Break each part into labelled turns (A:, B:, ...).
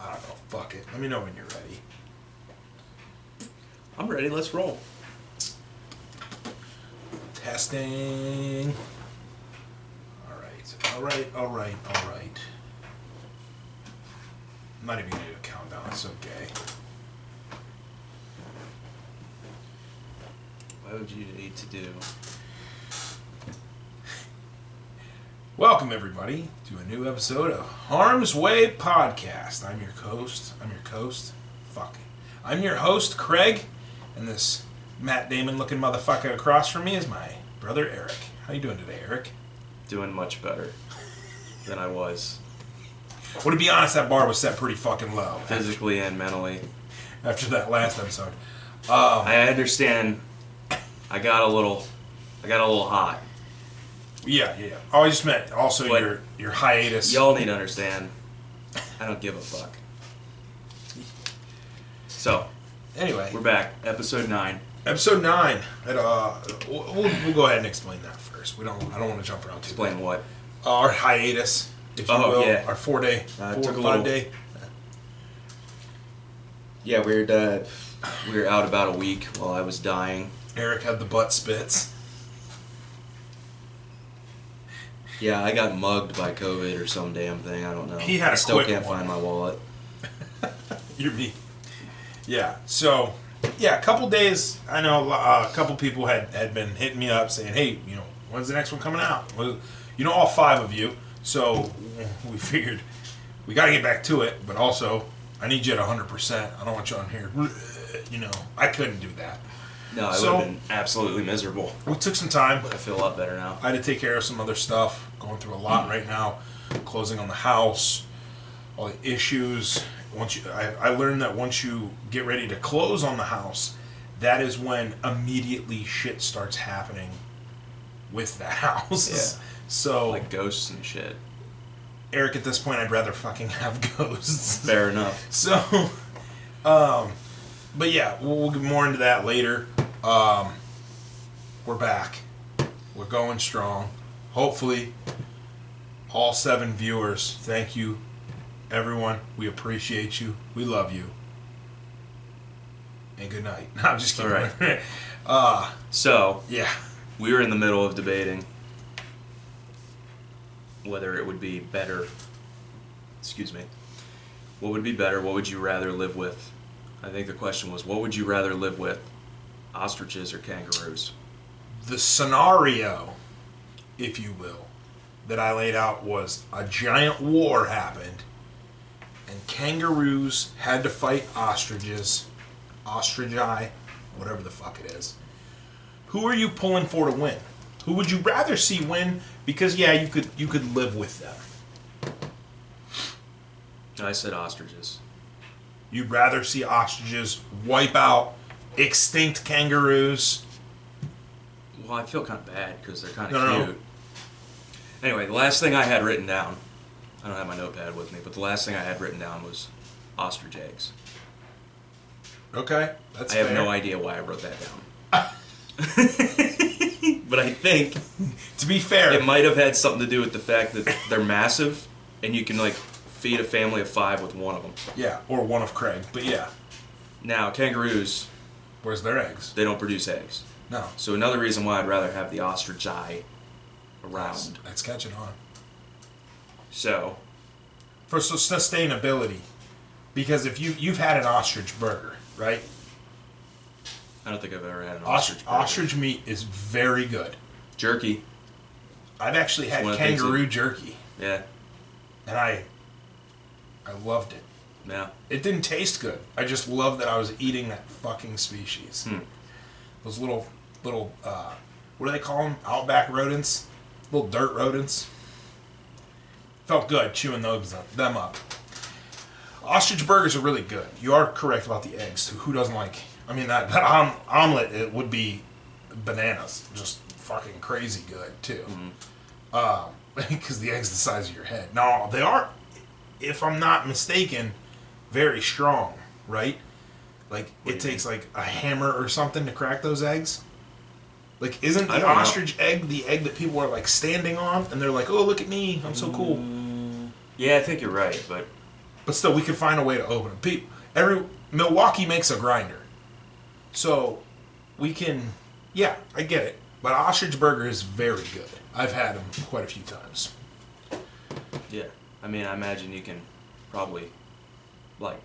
A: I don't know. Fuck it. Let me know when you're ready.
B: I'm ready. Let's roll.
A: Testing. All right. I'm not even going to do a countdown. It's okay.
B: What would you need to do?
A: Welcome, everybody, to a new episode of Harm's Way Podcast. I'm your host. I'm your host, Craig, and this Matt Damon-looking motherfucker across from me is my brother, Eric. How you doing today, Eric?
B: Doing much better than I was.
A: Well, to be honest, that bar was set pretty fucking low.
B: Physically and mentally.
A: After that last episode.
B: I understand. I got a little hot.
A: Yeah. Oh, I just meant also
B: But
A: your hiatus.
B: Y'all need to understand. I don't give a fuck. So,
A: anyway,
B: we're back. Episode 9.
A: Episode 9. We'll go ahead and explain that first. I don't want to jump around too.
B: Explain what?
A: Our hiatus, if you will.
B: Yeah.
A: Our 4 to 5 day.
B: Yeah, we were out about a week while I was dying.
A: Eric had the butt spits.
B: Yeah, I got mugged by COVID or some damn thing. I don't know.
A: He had
B: I
A: a
B: still
A: quick
B: can't
A: one.
B: find my wallet.
A: You're me. Yeah. So, a couple days. I know a couple people had been hitting me up saying, "Hey, when's the next one coming out?" Well, all 5 of you. So we figured we got to get back to it, but also I need you at 100%. I don't want you on here. I couldn't do that.
B: No, I would have been absolutely miserable.
A: We took some time.
B: But I feel a lot better now.
A: I had to take care of some other stuff. Going through a lot right now. Closing on the house. All the issues. I learned that once you get ready to close on the house, that is when immediately shit starts happening with the house.
B: Yeah.
A: So,
B: like ghosts and shit.
A: Eric, at this point, I'd rather fucking have ghosts.
B: Fair enough.
A: So, but yeah, we'll get more into that later. We're back. We're going strong. Hopefully, all 7 viewers, thank you, everyone. We appreciate you. We love you. And good night. No, I'm just kidding.
B: All right. So,
A: yeah.
B: We were in the middle of debating whether it would be better. What would be better? What would you rather live with? I think the question was, what would you rather live with? Ostriches or kangaroos?
A: The scenario, if you will, that I laid out was a giant war happened and kangaroos had to fight ostriches, ostrichi, whatever the fuck it is. Who are you pulling for to win? Who would you rather see win? Because you could live with them.
B: I said ostriches.
A: You'd rather see ostriches wipe out extinct kangaroos?
B: Well, I feel kind of bad because they're kind of
A: No.
B: cute. Anyway, the last thing I had written down, I don't have my notepad with me, but the last thing I had written down was ostrich eggs.
A: Okay, that's
B: I have
A: fair.
B: no idea why I wrote that down. But I think,
A: to be fair,
B: it might have had something to do with the fact that they're massive, and you can feed a family of 5 with one of them.
A: Yeah, or one of Craig, but yeah.
B: Now, kangaroos,
A: Where's their eggs?
B: they don't produce eggs.
A: No.
B: So another reason why I'd rather have the ostrichi around.
A: That's catching on.
B: So,
A: For sustainability. Because if you've had an ostrich burger, right?
B: I don't think I've ever had an ostrich burger.
A: Ostrich meat is very good.
B: Jerky.
A: I've actually had
B: One of the things
A: kangaroo jerky.
B: Yeah.
A: And I loved it.
B: Yeah.
A: It didn't taste good. I just loved that I was eating that fucking species. Those little, what do they call them? Outback rodents? Little dirt rodents. Felt good chewing them up. Ostrich burgers are really good. You are correct about the eggs. Who doesn't like... I mean, that omelet, it would be bananas. Just fucking crazy good, too. Because the egg's the size of your head. No, they are, if I'm not mistaken, very strong, right? Like, it takes, like, a hammer or something to crack those eggs. Like, isn't the ostrich egg the egg that people are, like, standing on? And they're like, oh, look at me, I'm so cool.
B: Yeah, I think you're right, but
A: But still, we could find a way to open them. Milwaukee makes a grinder. So, we can... Yeah, I get it. But ostrich burger is very good. I've had them quite a few times.
B: Yeah. I mean, I imagine you can probably, like,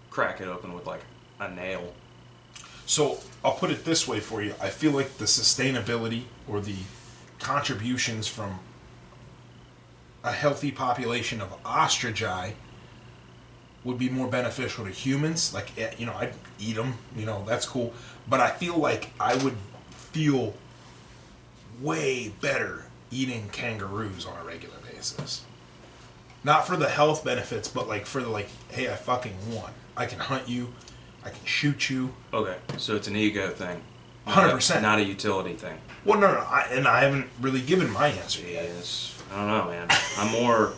B: crack it open with, like, a nail.
A: So, I'll put it this way for you. I feel like the sustainability or the contributions from a healthy population of ostrichi would be more beneficial to humans. Like, you know, I'd eat them, you know, that's cool. But I feel like I would feel way better eating kangaroos on a regular basis. Not for the health benefits, but like for the like, hey, I fucking won. I can hunt you. I can shoot you.
B: Okay, so it's an ego thing.
A: 100%.
B: Not a utility thing.
A: Well, no. I haven't really given my answer yet.
B: Yes. I don't know, man. I'm more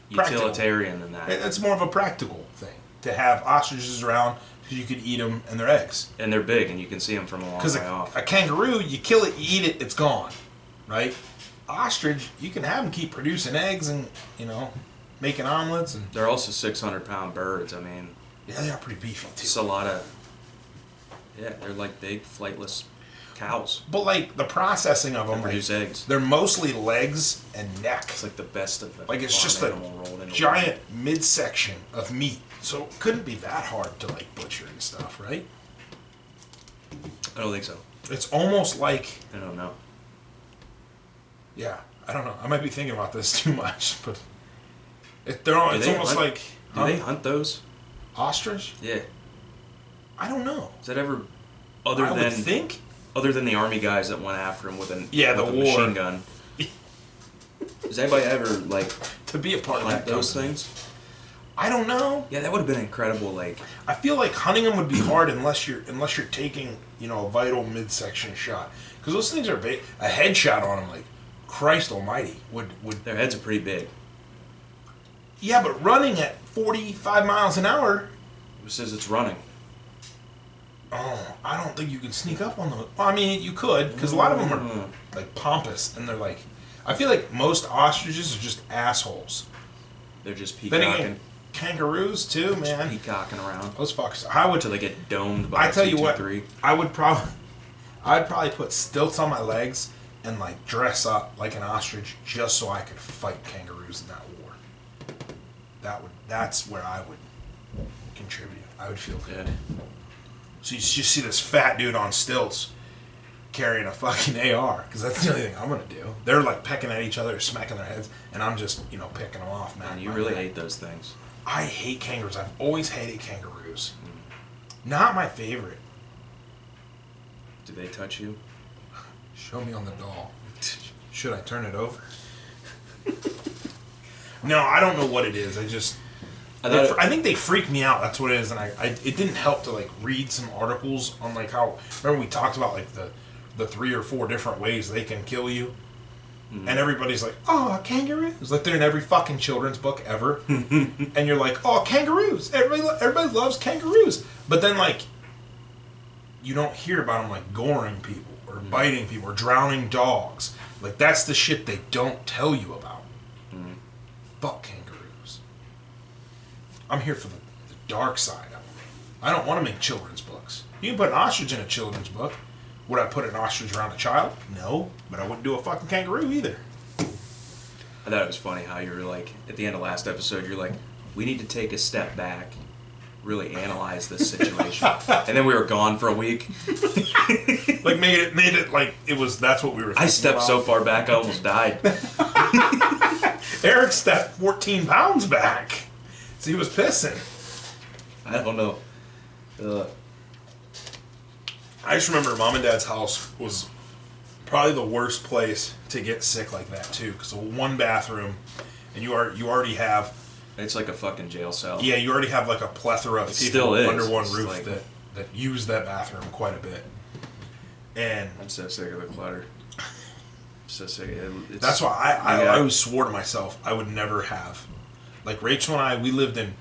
B: utilitarian than that.
A: It's more of a practical thing to have ostriches around because you could eat them and their eggs.
B: And they're big, and you can see them from a long way off.
A: Because a kangaroo, you kill it, you eat it, it's gone, right? Ostrich, you can have them keep producing eggs and, you know, making omelets. And
B: they're also 600-pound birds. I mean,
A: yeah, they are pretty beefy too.
B: It's a lot of, yeah, they're like big flightless cows.
A: But like the processing of them,
B: produce eggs.
A: They're mostly legs and neck.
B: It's like the best of them.
A: Like it's just a giant midsection of meat. So it couldn't be that hard to like butcher and stuff, right?
B: I don't think so.
A: It's almost like,
B: I don't know.
A: Yeah, I don't know. I might be thinking about this too much, but it's almost like.
B: Do they hunt those?
A: Ostrich?
B: Yeah.
A: I don't know.
B: Is that ever
A: I would think?
B: Other than the army guys that went after him with
A: a
B: machine gun. Does anybody ever like
A: to be a part of that
B: those things?
A: I don't know.
B: Yeah, that would have been incredible. Like,
A: I feel like hunting them would be hard unless you're taking, you know, a vital midsection shot, because those things are big. A headshot on them, like Christ Almighty, would
B: their heads are pretty big.
A: Yeah, but running at 45 miles an hour.
B: Who says it's running?
A: Oh, I don't think you can sneak up on them. Well, I mean, you could, because a lot of them are like pompous, and they're like. I feel like most ostriches are just assholes.
B: They're just peacocking.
A: Kangaroos too, man.
B: Just peacocking around.
A: Those fuckers. I would.
B: Till they get domed by.
A: I tell you what. I'd probably put stilts on my legs and like dress up like an ostrich just so I could fight kangaroos in that war. That's where I would contribute. I would feel good. So you just see this fat dude on stilts carrying a fucking AR, because that's the only thing I'm gonna do. They're like pecking at each other, smacking their heads, and I'm just, you know, picking them off, man.
B: You really hate those things.
A: I hate kangaroos. I've always hated kangaroos. Not my favorite.
B: Do they touch you?
A: Show me on the doll. Should I turn it over? No, I don't know what it is. I think they freak me out. That's what it is, and it didn't help to like read some articles on like how. Remember we talked about like the 3 or 4 different ways they can kill you, and everybody's like, "Oh, kangaroos!" Like they're in every fucking children's book ever, and you're like, "Oh, kangaroos!" Everybody loves kangaroos, but then like you don't hear about them like goring people or biting people or drowning dogs. Like that's the shit they don't tell you about. Fuck kangaroos. I'm here for the dark side of them. I don't want to make children's books. You can put an ostrich in a children's book. Would I put an ostrich around a child? No, but I wouldn't do a fucking kangaroo either.
B: I thought it was funny how you were like, at the end of last episode, you're like, we need to take a step back, really analyze this situation. And then we were gone for a week.
A: Like made it like it was, that's what we were thinking
B: I stepped
A: about.
B: so far back I almost died.
A: Eric stepped 14 pounds back. So he was pissing.
B: I don't know.
A: I just remember Mom and Dad's house was probably the worst place to get sick like that too, because one bathroom, and you already have.
B: It's like a fucking jail cell.
A: Yeah, you already have like a plethora of people under one roof
B: like,
A: that use that bathroom quite a bit. And
B: I'm so sick of the clutter. I'm so sick.
A: That's why I always swore to myself I would never have. Like Rachel and I, we lived in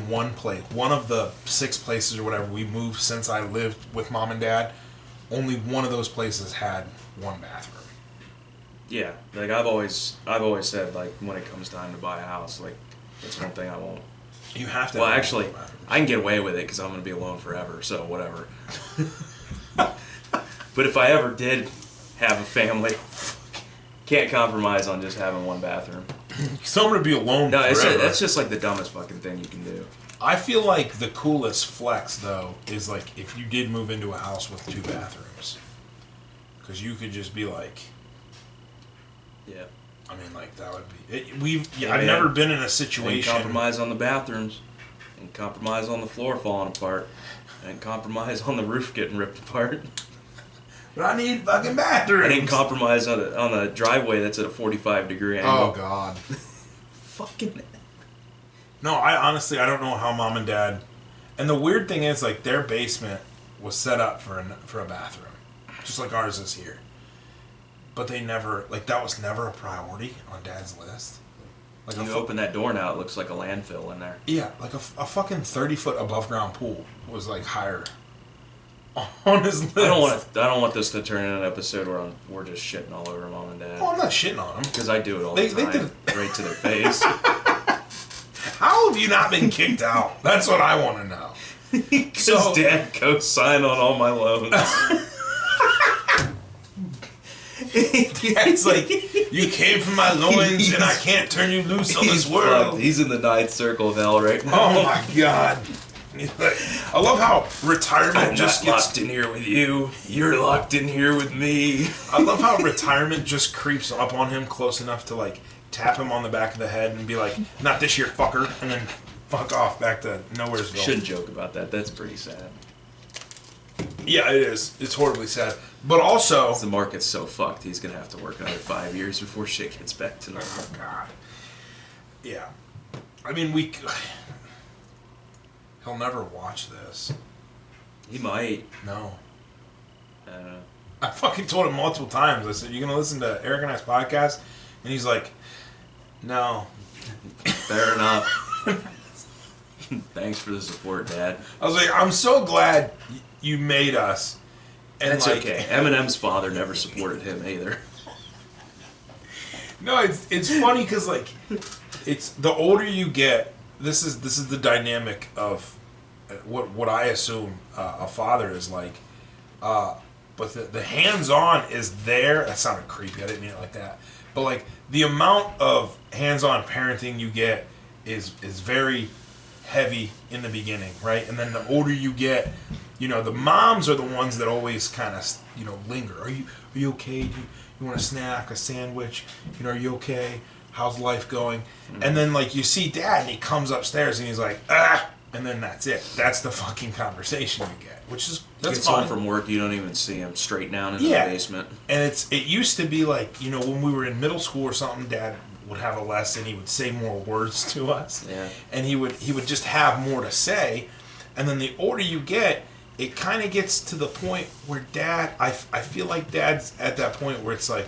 A: one place, one of the 6 places or whatever we moved since I lived with Mom and Dad. Only one of those places had one bathroom.
B: Yeah, like I've always said, like when it comes time to buy a house, like That's one thing I won't.
A: You have to.
B: Well, actually, I can get away with it because I'm going to be alone forever, so whatever. But if I ever did have a family, can't compromise on just having one bathroom.
A: So I'm going to be alone forever.
B: That's just like the dumbest fucking thing you can do.
A: I feel like the coolest flex, though, is like if you did move into a house with 2 bathrooms. Because you could just be like...
B: Yeah.
A: I mean, like, that would be... I've never been in a situation...
B: And compromise on the bathrooms. And compromise on the floor falling apart. And compromise on the roof getting ripped apart.
A: But I need fucking bathrooms.
B: I didn't compromise on a driveway that's at a 45-degree angle.
A: Oh, God.
B: Fucking...
A: No, I don't know how Mom and Dad... And the weird thing is, like, their basement was set up for a bathroom. Just like ours is here. But they never... Like, that was never a priority on Dad's list. Like
B: you open that door now, it looks like a landfill in there.
A: Yeah, like a fucking 30-foot above-ground pool was, like, higher on his list.
B: I don't want this to turn into an episode where we're just shitting all over Mom and Dad.
A: Oh, I'm not shitting on them.
B: Because I do it all the time. Right to their face.
A: How have you not been kicked out? That's what I want to know.
B: Because Dad co-signed on all my loans.
A: It's like, you came from my loins and I can't turn you loose on this world.
B: Fucked. He's in the 9th circle of hell right now.
A: Oh my God. I love how retirement
B: I'm
A: just
B: not
A: gets...
B: locked in here with you. You're locked in here with me.
A: I love how retirement just creeps up on him close enough to, like, tap him on the back of the head and be like, not this year, fucker, and then fuck off back to Nowheresville.
B: Shouldn't joke about that. That's pretty sad.
A: Yeah, it is. It's horribly sad. But also...
B: The market's so fucked, he's going to have to work another 5 years before shit gets back to normal.
A: Oh, God. Yeah. I mean, he'll never watch this.
B: He might.
A: No.
B: I don't know.
A: I fucking told him multiple times. I said, you going to listen to Eric and I's podcast? And he's like, no.
B: Fair enough. Thanks for the support, Dad.
A: I was like, I'm so glad you made us. And
B: that's
A: like,
B: okay. Eminem's father never supported him either.
A: No, it's funny because like, it's the older you get. This is the dynamic of what I assume a father is like. But the hands-on is there. That sounded creepy. I didn't mean it like that. But like the amount of hands-on parenting you get is very heavy in the beginning, right? And then the older you get, you know, the moms are the ones that always kind of, you know, linger. Are you okay? Do you want a snack, a sandwich? You know, are you okay? How's life going? Mm-hmm. And then like you see Dad, and he comes upstairs and he's like, ah, and then that's it. That's the fucking conversation you get, which is that's
B: gets
A: fine.
B: home from work, you don't even see him straight down in the basement. And
A: it used to be like, you know, when we were in middle school or something, Dad would have a lesson, he would say more words to us.
B: Yeah. And
A: he would just have more to say. And then the older you get, it kind of gets to the point where Dad, I feel like Dad's at that point where it's like,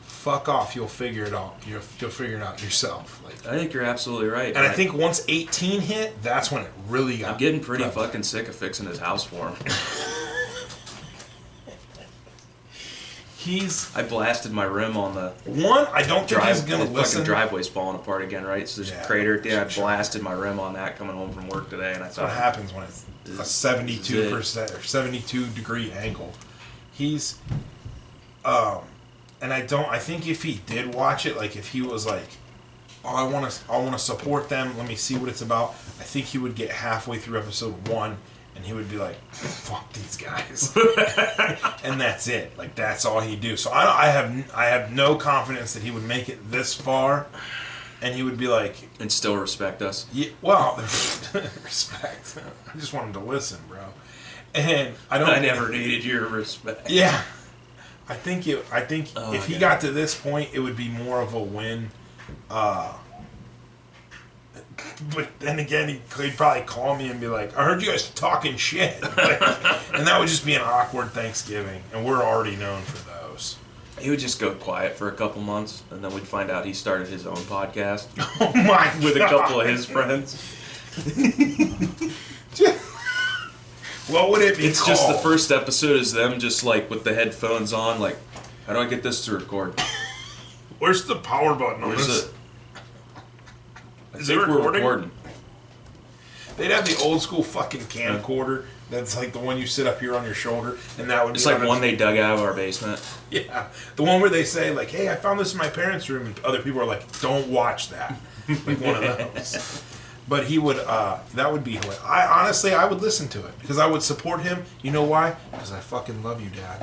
A: fuck off, you'll figure it out. You'll figure it out yourself. Like,
B: I think you're absolutely right.
A: And I think once 18 hit, that's when it really got...
B: I'm getting pretty fucking sick of fixing his house for him. I blasted my rim on the...
A: I don't think he's going to listen.
B: The fucking driveway's falling apart again, right? So there's a crater. Yeah, I blasted my rim on that coming home from work today, and I thought...
A: That's what happens when it's a 72% or 72-degree angle. He's... and I think if he did watch it, like if he was like, oh, I want to support them, let me see what it's about, I think he would get halfway through episode 1 and he would be like, fuck these guys. And that's it. Like that's all he'd do. So I have no confidence that he would make it this far and he would be like...
B: And still respect us.
A: Yeah, well, respect. I just want him to listen, bro. And I
B: never needed your respect.
A: Yeah. I think if he got to this point, it would be more of a win. But then again, he'd probably call me and be like, I heard you guys talking shit. And that would just be an awkward Thanksgiving. And we're already known for those.
B: He would just go quiet for a couple months, and then we'd find out he started his own podcast.
A: Oh my God.
B: With a couple of his friends.
A: What would it be
B: It's
A: called?
B: just the first episode is them just like with the headphones on, like, how do I get this to record?
A: Where's the power button on this? Is it recording? They'd have the old school fucking camcorder. That's like the one you sit up here on your shoulder, and that would.
B: It's like one they dug out of our basement.
A: Yeah, the one where they say like, "Hey, I found this in my parents' room," and other people are like, "Don't watch that." Like one of those. But he would. That would be hilarious. I would listen to it because I would support him. You know why? Because I fucking love you, Dad.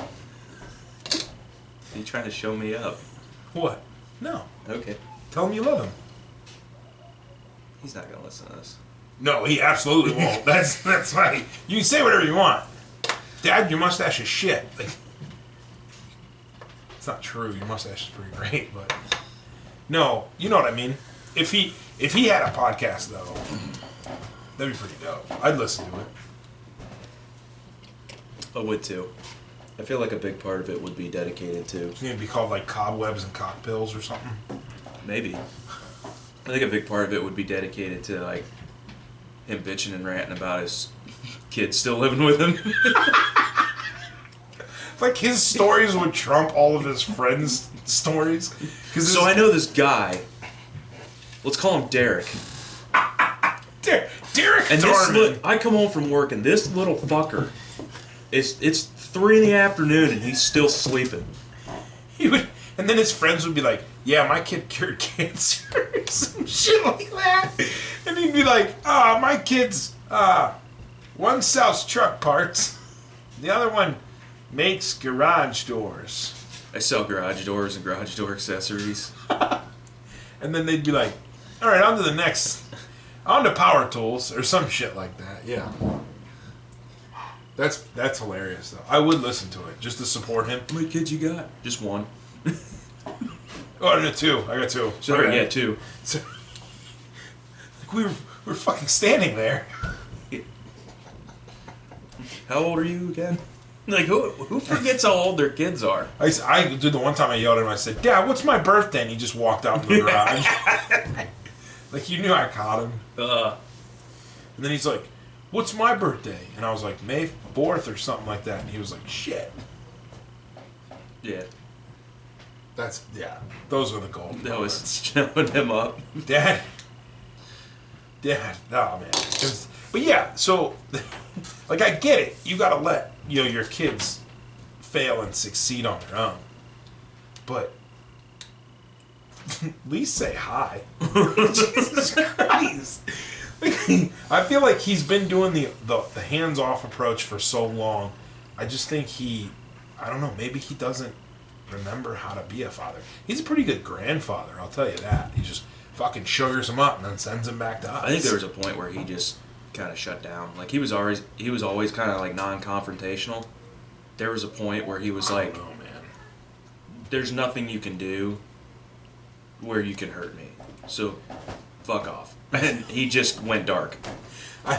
B: Are you trying to show me up?
A: What? No.
B: Okay.
A: Tell him you love him.
B: He's not gonna listen to this.
A: No, he absolutely won't. That's right. You can say whatever you want. Dad, your mustache is shit. Like, it's not true. Your mustache is pretty great, but no, you know what I mean. If he had a podcast though, that'd be pretty dope. I'd listen to it.
B: I would too. I feel like a big part of it would be dedicated to.
A: It's gonna be called like Cobwebs and Cockpills or something.
B: Maybe. I think a big part of it would be dedicated to like him bitching and ranting about his kids still living with him.
A: Like his stories would trump all of his friends' stories.
B: So I know this guy. Let's call him Derek.
A: Derek
B: and
A: Dorman.
B: I come home from work and this little fucker, it's 3 p.m. and he's still sleeping.
A: And then his friends would be like, "Yeah, my kid cured cancer," or some shit like that. And he'd be like, my kid's one sells truck parts, the other one makes garage doors.
B: I sell garage doors and garage door accessories."
A: And then they'd be like, "All right, on to the next, on to power tools," or some shit like that. Yeah. That's hilarious, though. I would listen to it, just to support him.
B: How many kids you got? Just one.
A: Oh, I got two.
B: Sorry,
A: okay.
B: yeah, two.
A: So, like we were fucking standing there.
B: How old are you again? Like, who forgets how old their kids are?
A: I did the one time I yelled at him. I said, "Dad, what's my birthday?" And he just walked out in the garage. Like, you knew I caught him. And then he's like, "What's my birthday?" And I was like, "May 4th or something like that." And he was like, "Shit." Yeah. Those are the golden
B: That
A: moments.
B: was showing him up.
A: Dad, oh man. But yeah, so, like, I get it. You gotta let, your kids fail and succeed on their own. But, at least say hi. Jesus Christ. I feel like he's been doing the hands-off approach for so long. I just think I don't know, maybe he doesn't remember how to be a father. He's a pretty good grandfather, I'll tell you that. He just fucking sugars him up and then sends him back to us.
B: I think there was a point where he just kind of shut down. Like, he was always kind of like non-confrontational. There was a point where he was like,
A: "Oh man,
B: there's nothing you can do where you can hurt me. So fuck off." And he just went dark.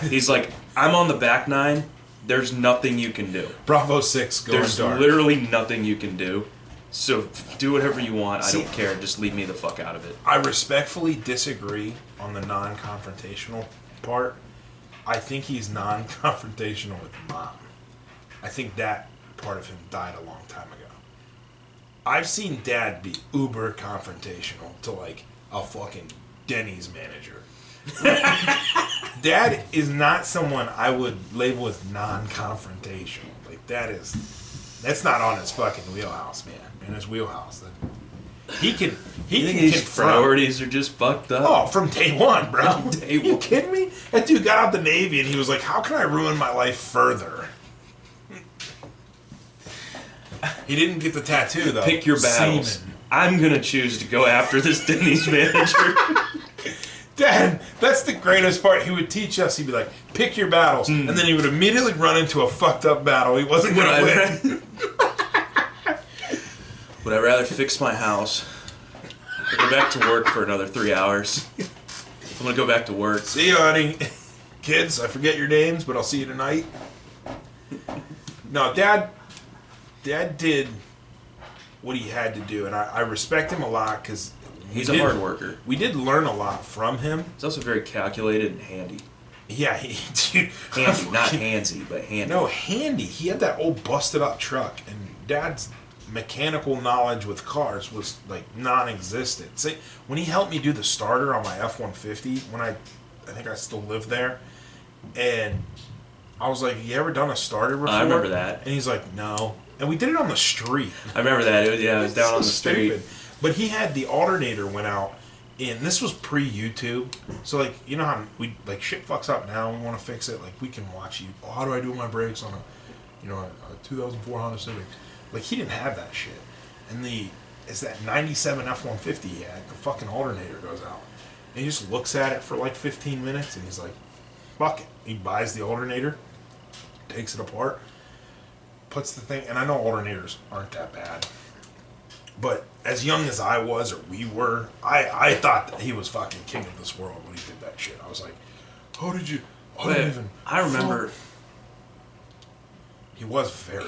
B: He's like, "I'm on the back nine. There's nothing you can do.
A: Bravo 6 going
B: There's
A: dark.
B: literally nothing you can do. So do whatever you want. I don't care. Just leave me the fuck out of it."
A: I respectfully disagree on the non-confrontational part. I think he's non-confrontational with Mom. I think that part of him died a long time ago. I've seen Dad be uber confrontational to like a fucking Denny's manager. Dad is not someone I would label as non-confrontational. Like, that's not on his fucking wheelhouse, man. In his wheelhouse. He can
B: His
A: confront.
B: priorities are just fucked up.
A: Oh, from day one, bro.
B: Day
A: You
B: one.
A: kidding me? That dude got out the Navy and he was like, "How can I ruin my life further?" He didn't get the tattoo, though.
B: Pick your battles.
A: Seaman.
B: I'm gonna choose to go after this Denny's manager.
A: Dad, that's the greatest part. He would teach us. He'd be like, "Pick your battles," and then he would immediately run into a fucked up battle. He wasn't going to win.
B: Would I rather fix my house or go back to work for another 3 hours? I'm gonna go back to work.
A: See you, honey. Kids, I forget your names, but I'll see you tonight. No, Dad did what he had to do, and I respect him a lot because
B: He's a hard worker.
A: We did learn a lot from him.
B: He's also very calculated and handy.
A: Yeah, dude.
B: Handy, not handsy, but handy.
A: No, handy. He had that old busted up truck, and Dad's mechanical knowledge with cars was like non-existent. Say, when he helped me do the starter on my F-150, when I think I still lived there, and I was like, "You ever done a starter before?"
B: I remember that.
A: And he's like, "No." And we did it on the street.
B: I remember that. It was down on the street.
A: Stupid. But he had the alternator went out, and this was pre-YouTube. So like, you know how we like shit fucks up now. We want to fix it. Like we can watch you. Oh, how do I do my brakes on a 2004 Honda Civic? Like he didn't have that shit. And it's that 97 F-150 he had. The fucking alternator goes out. And he just looks at it for like 15 minutes, and he's like, "Fuck it." He buys the alternator, takes it apart, puts the thing. And I know alternators aren't that bad. But as young as I was, or we were, I thought that he was fucking king of this world when he did that shit. I was like, how did you...
B: I remember...
A: He was very...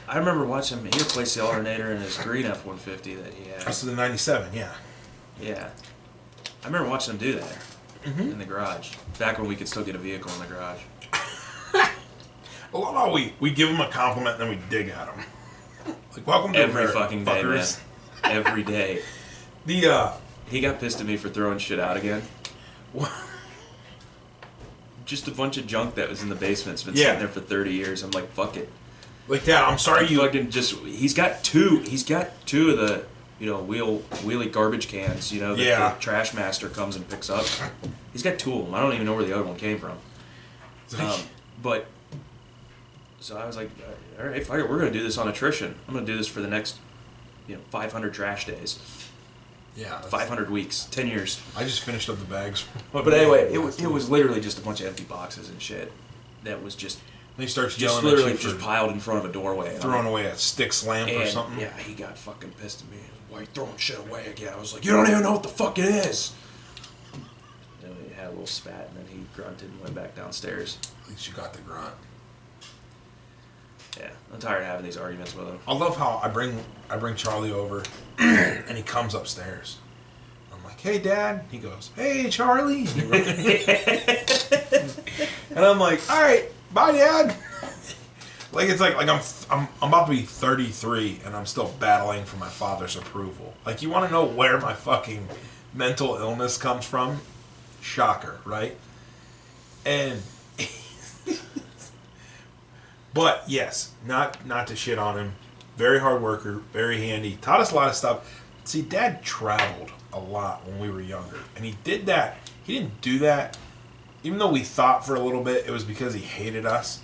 B: I remember watching him. He replaced the alternator in his green F-150 that he had.
A: That's the 97, yeah.
B: Yeah. I remember watching him do that in the garage. Back when we could still get a vehicle in the garage.
A: I love how we give him a compliment and then we dig at him. Like, welcome to
B: every
A: America,
B: fucking
A: fuckers.
B: day, man. Every day. He got pissed at me for throwing shit out again.
A: What?
B: Just a bunch of junk that was in the basement. It's been sitting there for 30 years. I'm like, fuck it.
A: Like, Dad, I'm sorry you...
B: Fucking just... He's got two of the, wheelie garbage cans, that the trash master comes and picks up. He's got two of them. I don't even know where the other one came from. But... So I was like, all right, fuck it, we're going to do this on attrition. I'm going to do this for the next, 500 trash days.
A: Yeah.
B: 500 weeks, 10 years.
A: I just finished up the bags.
B: But anyway, it was literally just a bunch of empty boxes and shit. That was just...
A: And he starts
B: just
A: yelling
B: literally
A: at you
B: just piled in front of a doorway.
A: Throwing away a Styx lamp or something.
B: Yeah, he got fucking pissed at me. Why are you throwing shit away again? I was like, you don't even know what the fuck it is. And he had a little spat, and then he grunted and went back downstairs.
A: At least you got the grunt.
B: Yeah, I'm tired of having these arguments with him.
A: I love how I bring Charlie over, and he comes upstairs. I'm like, "Hey, Dad." He goes, "Hey, Charlie." And I'm like, "All right, bye, Dad." Like it's like I'm about to be 33, and I'm still battling for my father's approval. Like, you want to know where my fucking mental illness comes from? Shocker, right? And. But yes, not to shit on him. Very hard worker, very handy. Taught us a lot of stuff. See, Dad traveled a lot when we were younger, and he did that. He didn't do that, even though we thought for a little bit it was because he hated us.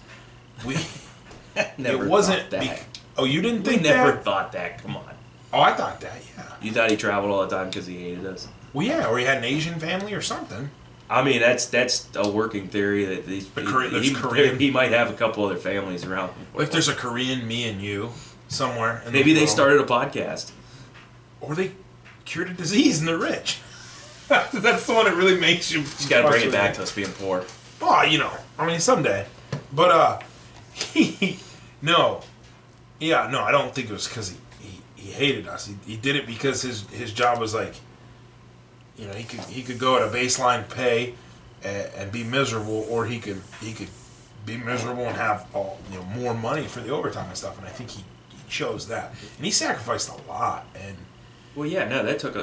B: Never
A: it wasn't.
B: Thought that.
A: Oh, you didn't think
B: that? Never thought that. Come on.
A: Oh, I thought that. Yeah.
B: You thought he traveled all the time because he hated us?
A: Well, yeah, or he had an Asian family or something.
B: I mean, that's a working theory that
A: Korean.
B: He might have a couple other families around.
A: Like there's a Korean me and you somewhere.
B: Maybe they started a podcast.
A: Or they cured a disease and they're rich. That's the one that really makes you...
B: Just gotta bring it back to us being poor.
A: Oh, I mean, someday. But, no. Yeah, no, I don't think it was because he hated us. He did it because his job was like... he could go at a baseline pay and be miserable, or he could be miserable and have more money for the overtime and stuff. And I think he chose that, and he sacrificed a lot. And
B: well, yeah, no, that took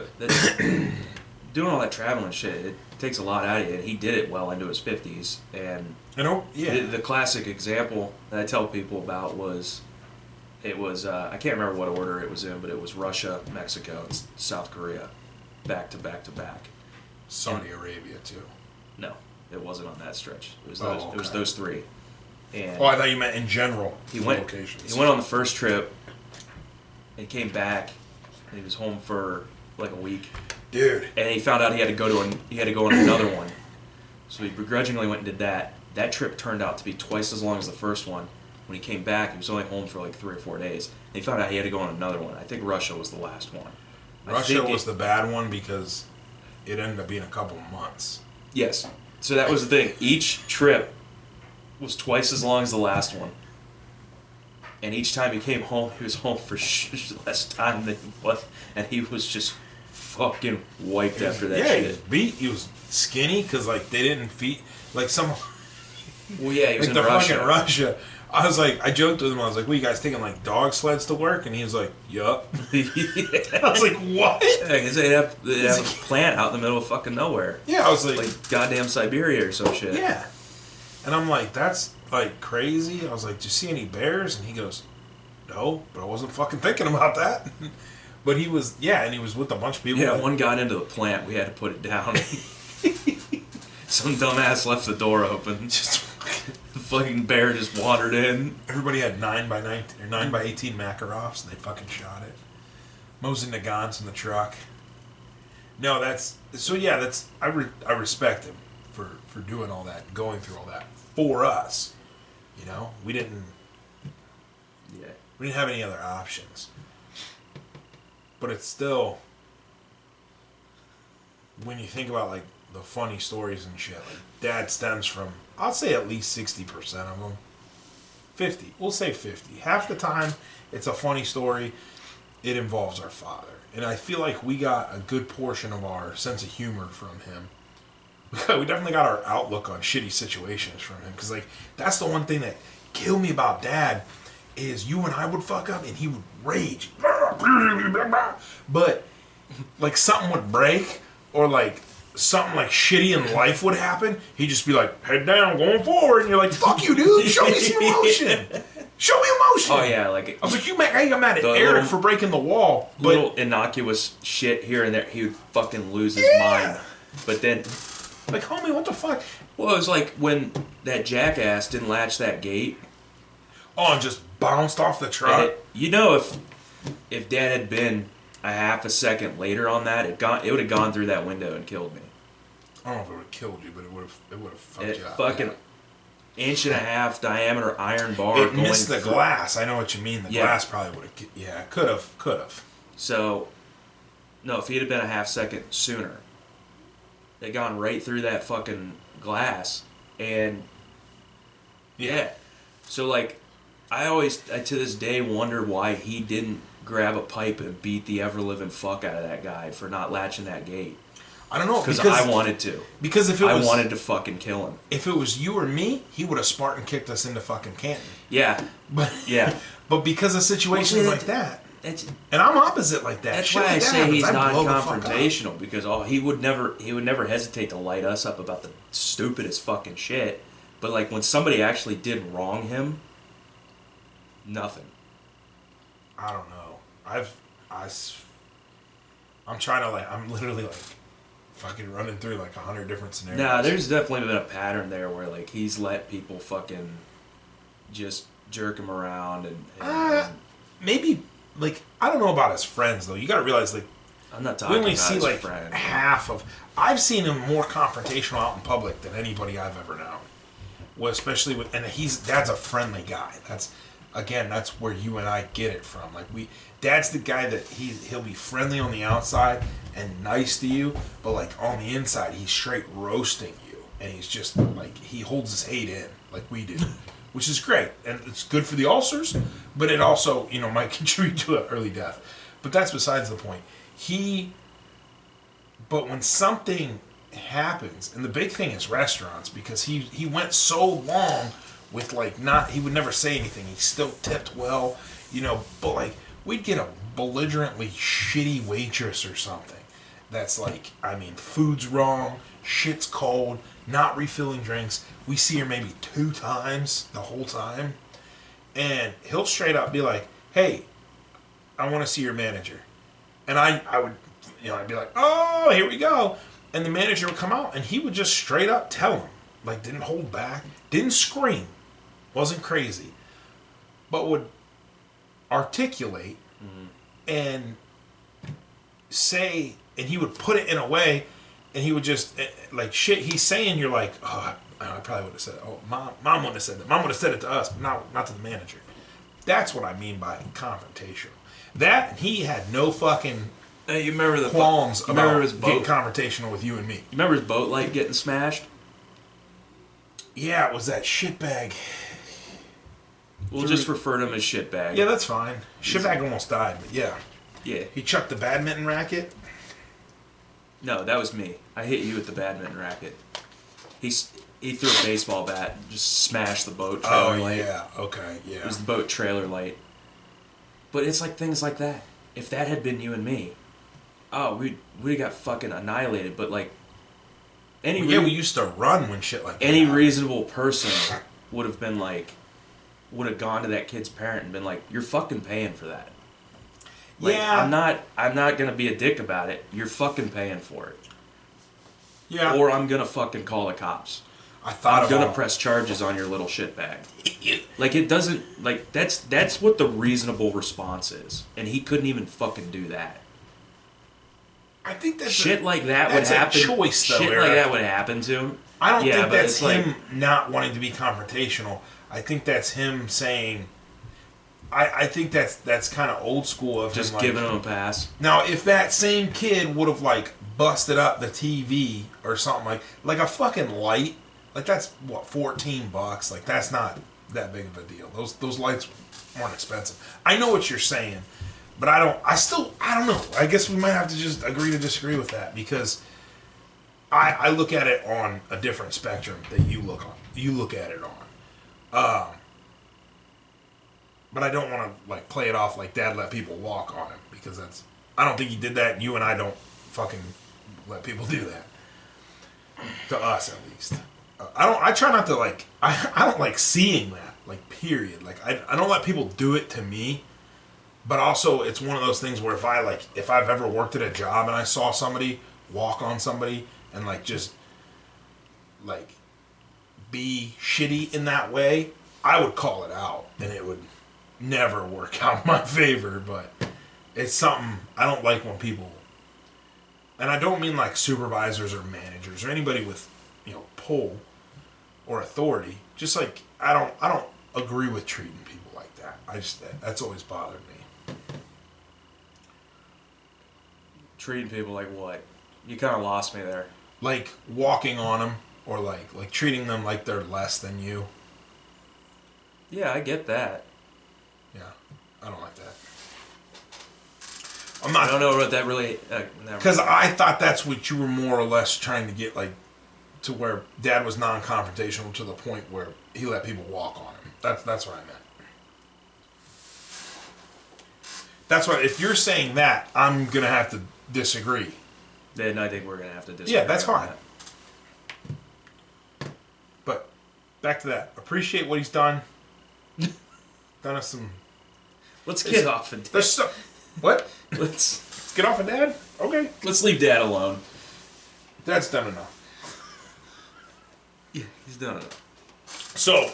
B: doing all that traveling shit. It takes a lot out of you, and he did it well into his 50s. And the classic example that I tell people about was I can't remember what order it was in, but it was Russia, Mexico, and South Korea. Back to back to back.
A: Saudi Arabia too.
B: No, it wasn't on that stretch. It was those. It was those three. And
A: I thought you meant in general.
B: He went on the first trip. And he came back. And he was home for like a week.
A: Dude.
B: And he found out he had to go on another one. So he begrudgingly went and did that. That trip turned out to be twice as long as the first one. When he came back, he was only home for like 3 or 4 days. And he found out he had to go on another one. I think Russia was the last one.
A: Russia was the bad one because it ended up being a couple months.
B: Yes. So that was the thing. Each trip was twice as long as the last one. And each time he came home, he was home for less time than he was. And he was just fucking wiped after that shit.
A: He was beat. He was skinny because, they didn't feed... Well,
B: yeah, he was in
A: Russia.
B: Russia.
A: Fucking Russia. I was like, I joked with him. I was like, "What, you guys taking like dog sleds to work?" And he was like, "Yup." I was like, "What?"
B: Yeah, because they have a plant out in the middle of fucking nowhere.
A: Yeah, I was
B: like goddamn Siberia or some shit.
A: Yeah, and I'm like, "That's like crazy." I was like, "Do you see any bears?" And he goes, "No," but I wasn't fucking thinking about that. But he was, and he was with a bunch of people.
B: Yeah, one got into the plant. We had to put it down. Some dumbass left the door open. Just the fucking bear just wandered in.
A: Everybody had 9x19 or 9x18 Makarovs, and they fucking shot it. Mosey Nagants in the truck. No, that's I respect him for doing all that, going through all that for us. You know, we didn't have any other options. But it's still, when you think about like the funny stories and shit, like Dad stems from, I'll say at least 60% of them. 50. We'll say 50. Half the time, it's a funny story. It involves our father. And I feel like we got a good portion of our sense of humor from him. We definitely got our outlook on shitty situations from him. Because, like, that's the one thing that killed me about Dad is you and I would fuck up and he would rage. But, like, something would break or, like, something like shitty in life would happen, he'd just be like, head down, going forward, and you're like, fuck you, dude, show me some emotion. Show me emotion.
B: Oh, yeah, like...
A: I was like, I got mad at Eric for breaking the wall. But
B: little innocuous shit here and there, he would fucking lose his mind. But then...
A: Like, homie, what the fuck?
B: Well, it was like when that jackass didn't latch that gate.
A: Oh, and just bounced off the truck?
B: You know, if Dad had been a half a second later on that, it would have gone through that window and killed me.
A: I don't know if it would have killed you, but it would have fucked you up.
B: Fucking inch and a half diameter iron bar.
A: It missed the glass. I know what you mean. The glass probably would have. Yeah, could have. So,
B: no, if he'd have been a half second sooner, they'd gone right through that fucking glass. And yeah. So, like, I to this day wonder why he didn't grab a pipe and beat the ever living fuck out of that guy for not latching that gate.
A: I don't know,
B: because I wanted to.
A: Because if
B: I wanted to fucking kill him.
A: If it was you or me, he would have Spartan kicked us into fucking Canton.
B: Yeah,
A: but because of situations like that, and I'm opposite like that.
B: That's why I say he's non-confrontational, because he would never hesitate to light us up about the stupidest fucking shit. But like when somebody actually did wrong him, nothing.
A: I don't know. I'm trying to I'm literally like fucking running through like 100 different scenarios.
B: Nah, there's definitely been a pattern there where like he's let people fucking just jerk him around and
A: maybe like I don't know about his friends though. You got to realize like
B: I'm not talking
A: we only
B: about
A: see
B: his
A: like
B: friend.
A: half of. I've seen him more confrontational out in public than anybody I've ever known. Well, especially with Dad's a friendly guy. That's where you and I get it from. Like Dad's the guy that he'll be friendly on the outside and nice to you, but like on the inside he's straight roasting you, and he's just like he holds his hate in like we do, which is great, and it's good for the ulcers, but it also might contribute to an early death. But that's besides the point. But when something happens, and the big thing is restaurants, because he went so long with he would never say anything. He still tipped well, but like we'd get a belligerently shitty waitress or something that's like, food's wrong, shit's cold, not refilling drinks. We see her maybe 2 times the whole time, and he'll straight up be like, hey, I want to see your manager. And I would, I'd be like, oh, here we go. And the manager would come out, and he would just straight up tell him, like, didn't hold back, didn't scream, wasn't crazy, but would articulate and say, and he would put it in a way, and he would just, like, shit he's saying, you're like, oh, I probably would have said it. Oh, mom wouldn't have said that. Mom would have said it to us, but not to the manager. That's what I mean by confrontational. That, he had no fucking
B: you remember the
A: qualms about
B: his boat?
A: Getting confrontational with you and me.
B: You remember his boat light getting smashed?
A: Yeah, it was that shitbag.
B: We'll just refer to him as shitbag.
A: Yeah, that's fine. Shitbag almost died, but yeah.
B: Yeah.
A: He chucked the badminton racket.
B: No, that was me. I hit you with the badminton racket. he threw a baseball bat and just smashed the boat trailer light.
A: Yeah, okay, yeah.
B: It was the boat trailer light. But it's like things like that. If that had been you and me, we got fucking annihilated. But like,
A: we used to run when shit like that.
B: Any reasonable person would have been like, would have gone to that kid's parent and been like, "You're fucking paying for that." Like,
A: yeah.
B: I'm not gonna be a dick about it. You're fucking paying for it.
A: Yeah.
B: Or I'm gonna fucking call the cops. I'm gonna press charges on your little shitbag. Like, it doesn't, like, that's what the reasonable response is. And he couldn't even fucking do that.
A: I think that's
B: shit like that would happen.
A: Choice, though,
B: shit
A: Eric.
B: like that would happen to him.
A: I don't think that's him not wanting to be confrontational. I think that's him saying, I think that's kind of old school of
B: just
A: him,
B: giving him a pass.
A: Now, if that same kid would have, like, busted up the TV or something like a fucking light, like, that's, what, $14? Like, that's not that big of a deal. Those lights weren't expensive. I know what you're saying, but I don't know. I guess we might have to just agree to disagree with that, because I look at it on a different spectrum that you look at it on. But I don't want to, like, play it off like Dad let people walk on him, because I don't think he did that. You and I don't fucking let people do that. To us, at least. I try not to, like, I don't like seeing that, like, period. Like, I don't let people do it to me, but also it's one of those things where if I've ever worked at a job and I saw somebody walk on somebody and, like, just, like, be shitty in that way, I would call it out, and it would never work out in my favor. But it's something I don't like when people, and I don't mean like supervisors or managers or anybody with, pull or authority. Just like I don't agree with treating people like that. That's always bothered me.
B: Treating people like what? You kind of lost me there.
A: Like walking on them, or like treating them like they're less than you.
B: Yeah, I get that.
A: Yeah, I don't like that.
B: I don't know what that really.
A: Because I thought that's what you were more or less trying to get, like, to where Dad was non-confrontational to the point where he let people walk on him. That's what I meant. That's why, if you're saying that, I'm gonna have to disagree.
B: Then I think we're gonna have to disagree.
A: Yeah, that's fine. But back to that. Appreciate what he's done. Done us some.
B: Let's get off of Dad.
A: There's some. What?
B: Let's
A: get off of Dad? Okay.
B: Let's leave Dad alone.
A: Dad's done enough.
B: Yeah, he's done enough.
A: So,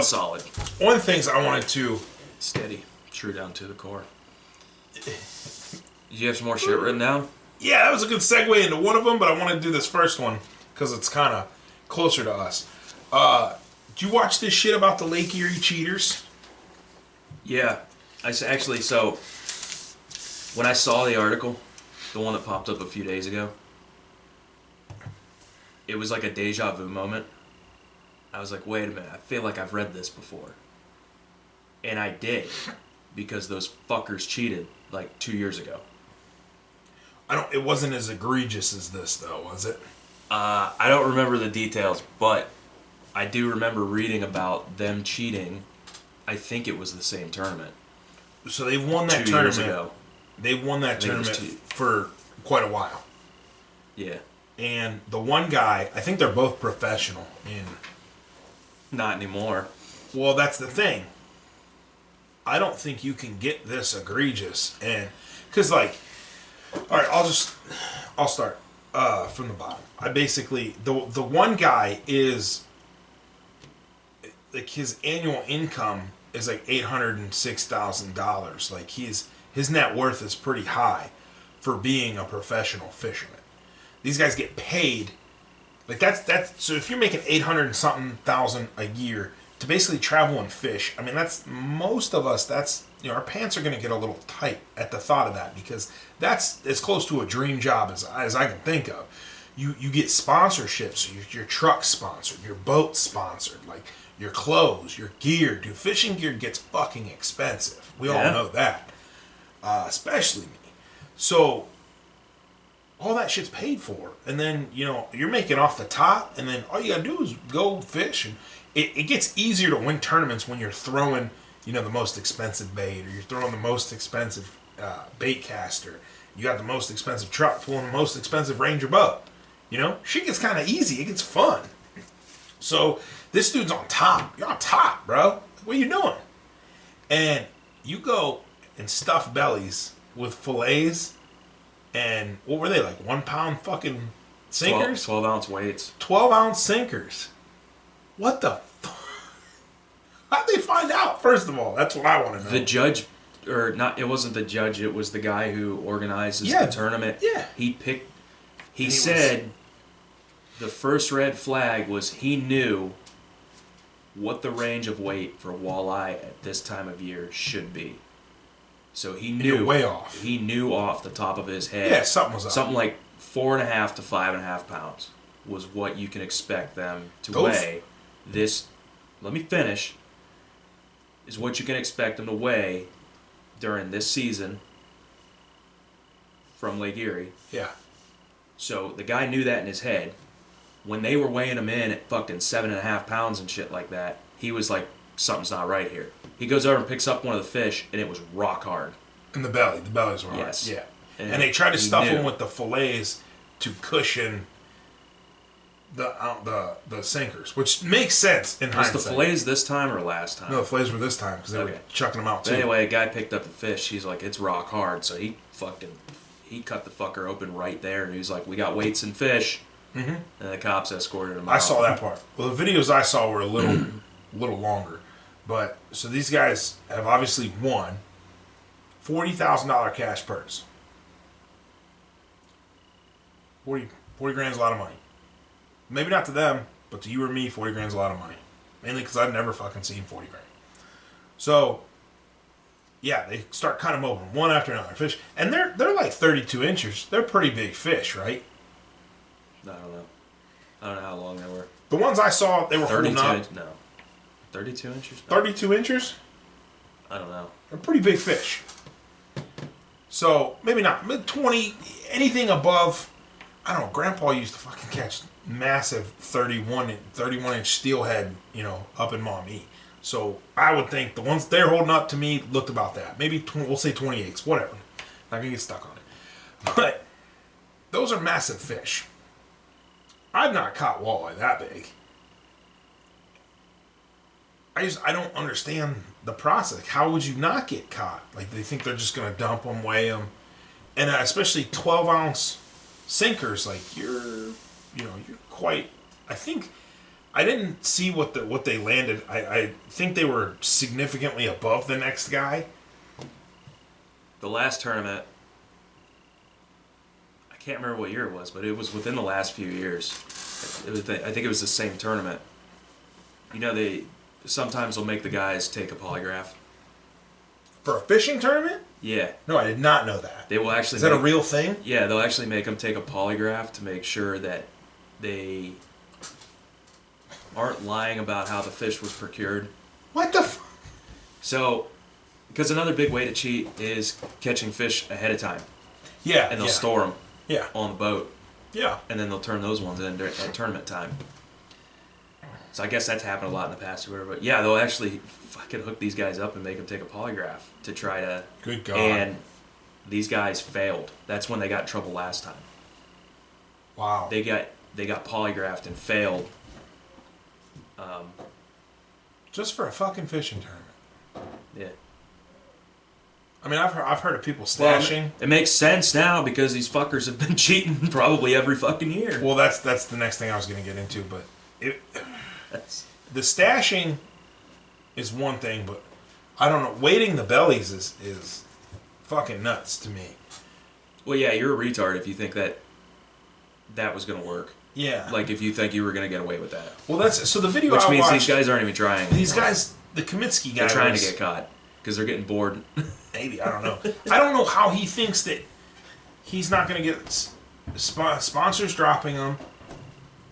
B: solid.
A: One of the things I wanted to...
B: Steady. True down to the core. Did you have some more shit written down?
A: Yeah, that was a good segue into one of them, but I want to do this first one because it's kind of closer to us. Did you watch this shit about the Lake Erie cheaters?
B: Yeah. So, when I saw the article, the one that popped up a few days ago, it was like a deja vu moment. I was like, wait a minute, I feel like I've read this before. And I did, because those fuckers cheated like 2 years ago.
A: It wasn't as egregious as this, though, was it?
B: I don't remember the details, but I do remember reading about them cheating. I think it was the same tournament.
A: So they won that
B: 2
A: tournament.
B: years ago.
A: They won that tournament for quite a while.
B: Yeah.
A: And the one guy, I think they're both professional in...
B: Not anymore.
A: Well, that's the thing. I don't think you can get this egregious. And... Because, like... Alright, I'll start from the bottom. I basically... The one guy is... Like, his annual income is like $806,000. Like, his net worth is pretty high for being a professional fisherman. These guys get paid, like that's so if you're making $800 and something thousand a year to basically travel and fish, I mean, that's, most of us, that's, our pants are going to get a little tight at the thought of that, because that's as close to a dream job as I can think of. You get sponsorships, your truck's sponsored, your boat's sponsored, like your clothes, your gear. Dude, fishing gear gets fucking expensive. We all know that, especially me. So all that shit's paid for. And then, you know, you're making off the top, and then all you gotta do is go fish. And it gets easier to win tournaments when you're throwing, you know, the most expensive bait, or you're throwing the most expensive bait caster. You got the most expensive truck pulling the most expensive Ranger boat. You know, shit gets kind of easy. It gets fun. So this dude's on top. You're on top, bro. What are you doing? And you go and stuff bellies with fillets, and what were they, like 1 pound fucking sinkers?
B: 12 ounce weights.
A: 12 ounce sinkers. What the fuck? How'd they find out, first of all? That's what I want to know.
B: The judge, or not, it wasn't the judge, it was the guy who organizes the tournament.
A: Yeah.
B: He said the first red flag was he knew what the range of weight for walleye at this time of year should be. So he knew.
A: You're way off.
B: He knew off the top of his head.
A: Yeah, something was up.
B: Something like 4.5 to 5.5 pounds was what you can expect them to weigh. This, let me finish, is what you can expect them to weigh during this season from Lake Erie.
A: Yeah.
B: So the guy knew that in his head. When they were weighing him in at fucking 7.5 pounds and shit like that, he was like, something's not right here. He goes over and picks up one of the fish, and it was rock hard.
A: In the belly. The bellies were hard.
B: Yes.
A: Yeah. And they tried to stuff them with the fillets to cushion the sinkers, which makes sense in hindsight.
B: Was the fillets this time or last time?
A: No, the fillets were this time because they were chucking them out too.
B: But anyway, a guy picked up the fish. He's like, it's rock hard. So he cut the fucker open right there, and he was like, we got weights and fish. Mm-hmm. And the cops escorted him out.
A: I saw that part. Well, the videos I saw were a little longer. But, so these guys have obviously won $40,000 cash purse. 40 grand's a lot of money. Maybe not to them, but to you or me, 40 grand's a lot of money. Mainly because I've never fucking seen 40 grand. So, yeah, they start kind of open one after another fish. And they're like 32 inches. They're pretty big fish, right?
B: I don't know. I don't know how long they were.
A: The ones I saw, they were
B: 32
A: holding up.
B: No. 32 inches?
A: 32 inches?
B: I don't know.
A: They're pretty big fish. So, maybe not. Mid 20, anything above, I don't know, Grandpa used to fucking catch massive 31-inch steelhead, you know, up in Maumee. So, I would think the ones they're holding up to me looked about that. Maybe, we'll say 28s, whatever. Not going to get stuck on it. But, those are massive fish. I've not caught walleye that big. I don't understand the process. Like, how would you not get caught? Like, they think they're just going to dump them, weigh them. And especially 12-ounce sinkers, like, you're quite... I think... I didn't see what they landed. I think they were significantly above the next guy.
B: The last tournament... I can't remember what year it was, but it was within the last few years. I think it was the same tournament. You know, sometimes they'll make the guys take a polygraph.
A: For a fishing tournament?
B: Yeah.
A: No, I did not know that.
B: They will actually.
A: Is that a real thing?
B: Yeah, they'll actually make them take a polygraph to make sure that they aren't lying about how the fish was procured.
A: What the
B: So, because another big way to cheat is catching fish ahead of time.
A: Yeah.
B: And they'll store them.
A: Yeah.
B: On the boat.
A: Yeah.
B: And then they'll turn those ones in at tournament time. So I guess that's happened a lot in the past or whatever. But yeah, they'll actually fucking hook these guys up and make them take a polygraph to try to...
A: Good God.
B: And these guys failed. That's when they got in trouble last time.
A: Wow.
B: They got polygraphed and failed.
A: Just for a fucking fishing tournament.
B: Yeah.
A: I mean, I've heard of people stashing.
B: Well, it makes sense now because these fuckers have been cheating probably every fucking year.
A: Well, that's the next thing I was going to get into, but the stashing is one thing, but I don't know. Weighting the bellies is fucking nuts to me.
B: Well, yeah, you're a retard if you think that was going to work.
A: Yeah.
B: Like if you think you were going to get away with that.
A: Well, so the video
B: Which
A: I
B: means
A: watched,
B: these guys aren't even trying.
A: These guys, the Kaminsky guy,
B: they're trying to get caught because they're getting bored.
A: Maybe, I don't know. I don't know how he thinks that he's not going to get sponsors dropping him.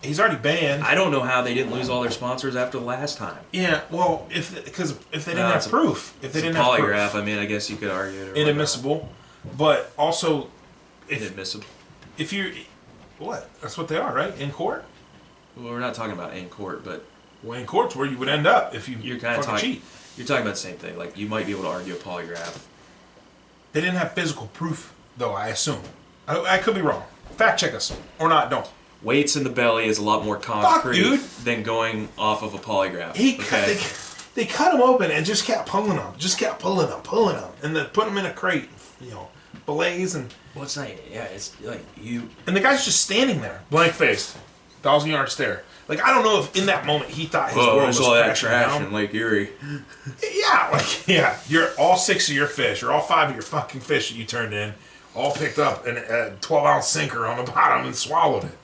A: He's already banned.
B: I don't know how they didn't lose all their sponsors after the last time.
A: Yeah, well, if they didn't have proof, if they didn't have
B: polygraph,
A: proof,
B: I mean, I guess you could argue it.
A: Inadmissible, but also
B: inadmissible.
A: if you, what? That's what they are, right? In court.
B: Well, we're not talking about in court, but
A: Well, in court's where you would end up if you're kind of
B: talking,
A: cheat.
B: You're talking about the same thing. Like, you might be able to argue a polygraph.
A: They didn't have physical proof, though. I assume. I could be wrong. Fact check us or not. Don't.
B: Weights in the belly is a lot more concrete than going off of a polygraph.
A: They cut him open and just kept pulling him. Just kept pulling him, and then put him in a crate. You know, fillets and.
B: Well, it's not. Yeah, it's like you.
A: And the guy's just standing there, blank faced, 1,000-yard stare. Like, I don't know if in that moment he thought his world was
B: all that
A: crashing
B: trash
A: down.
B: in Lake Erie.
A: Yeah. You're all 6 of your fish, or all 5 of your fucking fish that you turned in, all picked up in a 12-ounce sinker on the bottom and swallowed it,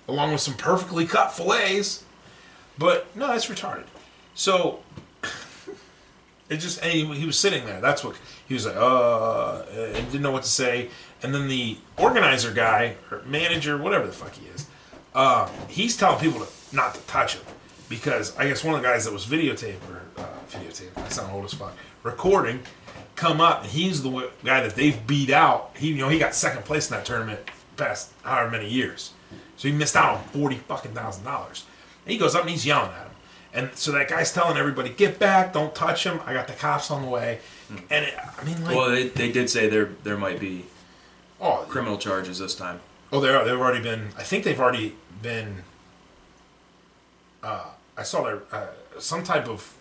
A: along with some perfectly cut fillets. But no, that's retarded. So it just, and he was sitting there. That's what he was like. And didn't know what to say. And then the organizer guy or manager, whatever the fuck he is, he's telling people not to touch him because I guess one of the guys that was videotape, I sound old as fuck, recording, come up and he's the guy that they've beat out. He got second place in that tournament past however many years, so he missed out on $40,000. He goes up and he's yelling at him, and so that guy's telling everybody, "Get back! Don't touch him! I got the cops on the way." And
B: well, they did say there might be criminal charges this time.
A: Oh, they've already been. I think they've already been. I saw their some type of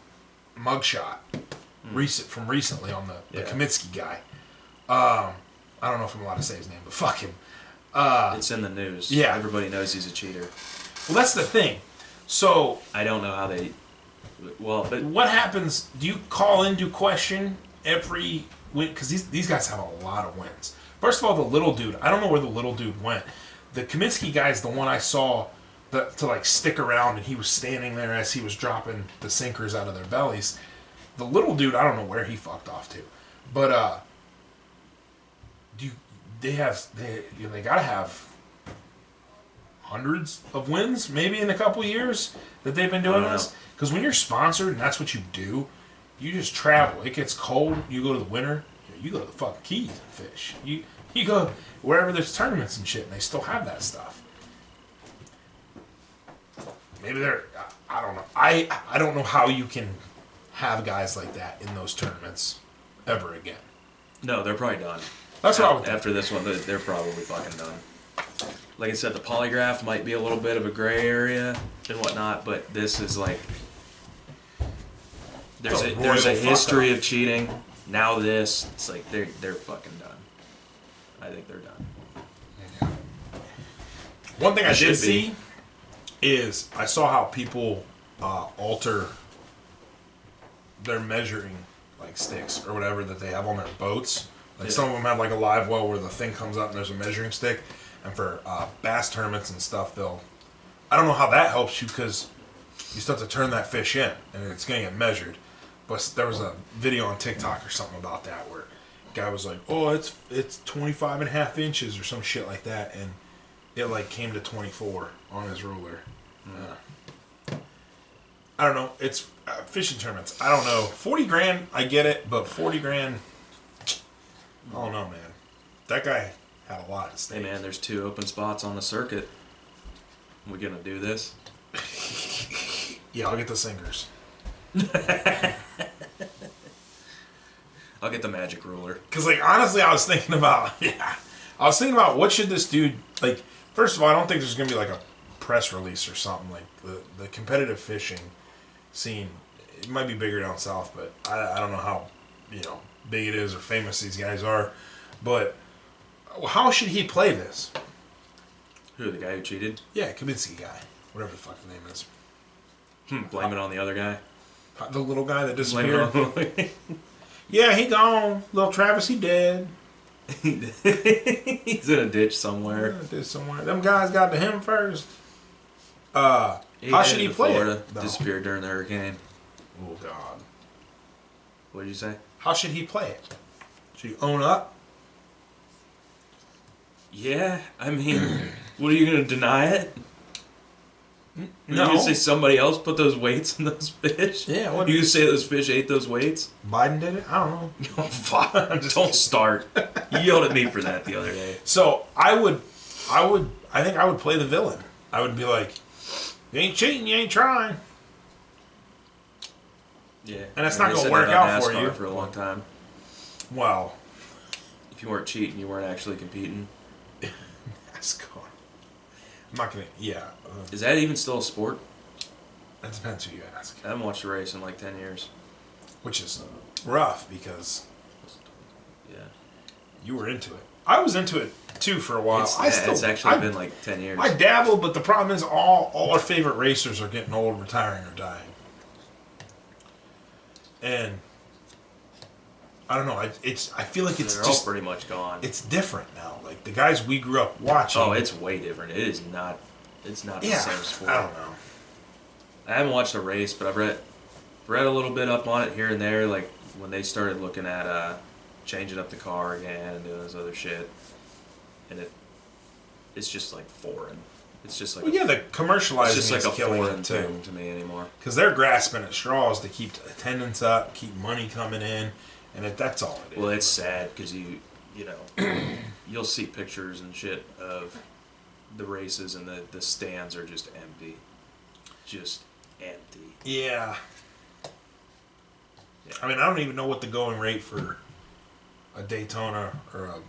A: mugshot from recently on the Kamitsky guy. I don't know if I'm allowed to say his name, but fuck him.
B: It's in the news.
A: Yeah,
B: everybody knows he's a cheater.
A: Well, that's the thing. So
B: I don't know how they. Well, but
A: what happens? Do you call into question every win? Because these guys have a lot of wins. First of all, the little dude. I don't know where the little dude went. The Kamitsky guy is the one I saw to like stick around, and he was standing there as he was dropping the sinkers out of their bellies. The little dude, I don't know where he fucked off to, but they gotta have hundreds of wins maybe in a couple years that they've been doing this. Because when you're sponsored and that's what you do, you just travel. It gets cold. You go to the winter. You go to the fucking Keys and fish. You go wherever there's tournaments and shit, and they still have that stuff. Maybe they're. I don't know. I don't know how you can have guys like that in those tournaments ever again.
B: No, they're probably done.
A: That's what I would think.
B: After this one, they're probably fucking done. Like I said, the polygraph might be a little bit of a gray area and whatnot, but this is like there's a history of cheating. Now this, it's like they're fucking done. I think they're done.
A: Yeah. One thing I did see is I saw how people alter their measuring like sticks or whatever that they have on their boats. Like some of them have like a live well where the thing comes up and there's a measuring stick. And for bass tournaments and stuff, I don't know how that helps you because you still have to turn that fish in and it's going to get measured. But there was a video on TikTok or something about that where a guy was like, "Oh, it's 25 and a half inches or some shit like that," and it like came to 24 on his ruler. I don't know. It's fishing tournaments. I don't know. 40 grand, I get it, but 40 grand, I don't know, man. That guy had a lot at stake.
B: Hey man, there's 2 open spots on the circuit. We gonna do this?
A: Yeah, I'll get the sinkers.
B: I'll get the magic ruler.
A: Because, like, honestly, I was thinking about what should this dude, like, first of all, I don't think there's going to be, like, a press release or something. Like, the competitive fishing scene, it might be bigger down south, but I don't know how, big it is or famous these guys are. But how should he play this?
B: Who, the guy who cheated?
A: Yeah, Kamitsky guy. Whatever the fuck the name is.
B: Blame it on the other guy?
A: The little guy that disappeared. Yeah, he gone. Little Travis, he dead.
B: He's in a ditch somewhere.
A: Them guys got to him first. How should he play
B: Florida,
A: it?
B: Disappeared during the hurricane.
A: Oh, God.
B: What did you say?
A: How should he play it? Should he own up?
B: Yeah, I mean, what are you going to deny it?
A: No.
B: You can say somebody else put those weights in those fish?
A: Yeah.
B: What you can say those fish ate those weights?
A: Biden did it? I don't know.
B: Don't start. You yelled at me for that the other day.
A: So I would I think I would play the villain. I would be like, you ain't cheating, you ain't trying.
B: Yeah.
A: And it's not going to work out for you.
B: For a long time.
A: Well.
B: If you weren't cheating, you weren't actually competing.
A: NASCAR. I'm not going to, yeah.
B: Is that even still a sport?
A: That depends who you ask.
B: I haven't watched a race in like 10 years.
A: Which is rough because
B: yeah,
A: you were into it. I was into it too for a while.
B: It's actually been like 10 years.
A: I dabbled, but the problem is all our favorite racers are getting old, retiring, or dying. And I don't know. I feel like it's
B: They're
A: just
B: all pretty much gone.
A: It's different now. Like the guys we grew up watching.
B: Oh, it's way different. It is not. It's not the same sport.
A: I don't know.
B: I haven't watched a race, but I've read a little bit up on it here and there. Like when they started looking at changing up the car again and doing this other shit, and it's just like foreign. It's just like
A: the commercializing
B: it's just like
A: is
B: a
A: killing
B: foreign
A: it too
B: thing to me anymore.
A: Because they're grasping at straws to keep attendance up, keep money coming in, and that's all it is.
B: Well, it's sad because you know you'll see pictures and shit of the races and the stands are just empty, just empty.
A: Yeah. I mean, I don't even know what the going rate for a Daytona or a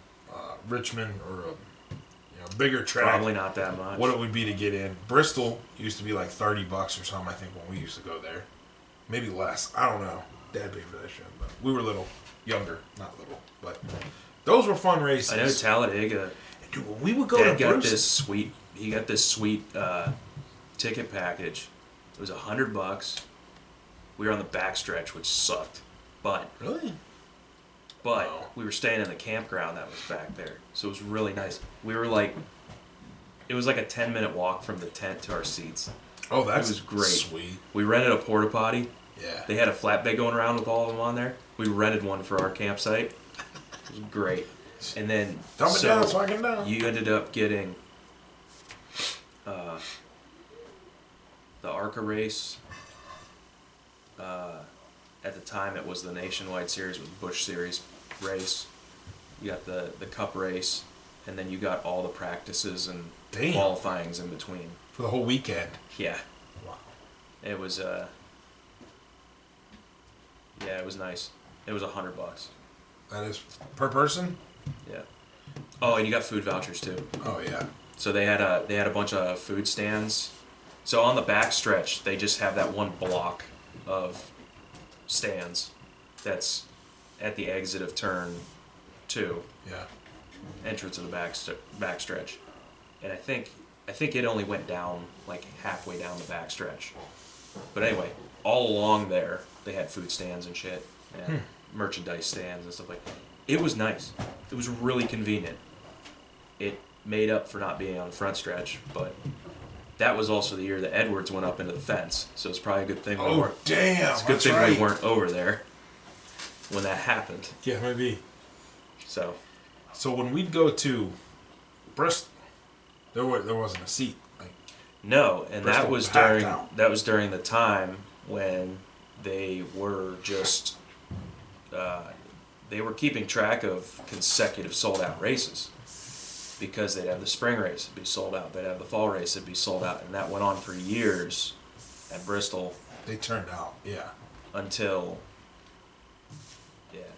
A: Richmond or a bigger track.
B: Probably not that much.
A: What it would be to get in. Bristol used to be like $30 or something, I think, when we used to go there. Maybe less. I don't know. Dad paid for that shit, but we were little. Younger. Not little. But those were fun races.
B: I know Talladega.
A: Dude, when we would go
B: Dad
A: to
B: got
A: Bruce,
B: he got this sweet ticket package. It was $100. We were on the backstretch, which sucked. But
A: really?
B: But we were staying in the campground that was back there. So it was really nice. We were like, it was like a 10-minute walk from the tent to our seats.
A: Oh, that was
B: great.
A: Sweet.
B: We rented a porta potty.
A: Yeah.
B: They had a flatbed going around with all of them on there. We rented one for our campsite. It was great. And then
A: dump it down so I can down.
B: You ended up getting the ARCA race. At the time, it was the Nationwide Series with Busch Series race. You got the Cup race, and then you got all the practices and qualifyings in between.
A: For the whole weekend?
B: Yeah.
A: Wow.
B: It was, it was nice. It was $100.
A: That is per person?
B: Yeah. Oh, and you got food vouchers too.
A: Oh yeah.
B: So they had a bunch of food stands. So on the back stretch, they just have that one block of stands that's at the exit of turn 2.
A: Yeah.
B: Entrance of the back stretch. And I think it only went down like halfway down the back stretch. But anyway, all along there they had food stands and shit and merchandise stands and stuff like that. It was nice. It was really convenient. It made up for not being on the front stretch, but that was also the year that Edwards went up into the fence, so it's probably a good thing we weren't. It's a good thing we weren't over there when that happened.
A: Yeah, maybe.
B: So
A: when we'd go to Bristol, there wasn't a seat.
B: No, and that was during the time when they were just they were keeping track of consecutive sold out races. Because they'd have the spring race, it'd be sold out. They'd have the fall race, it'd be sold out. And that went on for years at Bristol.
A: They turned out, yeah.
B: Until,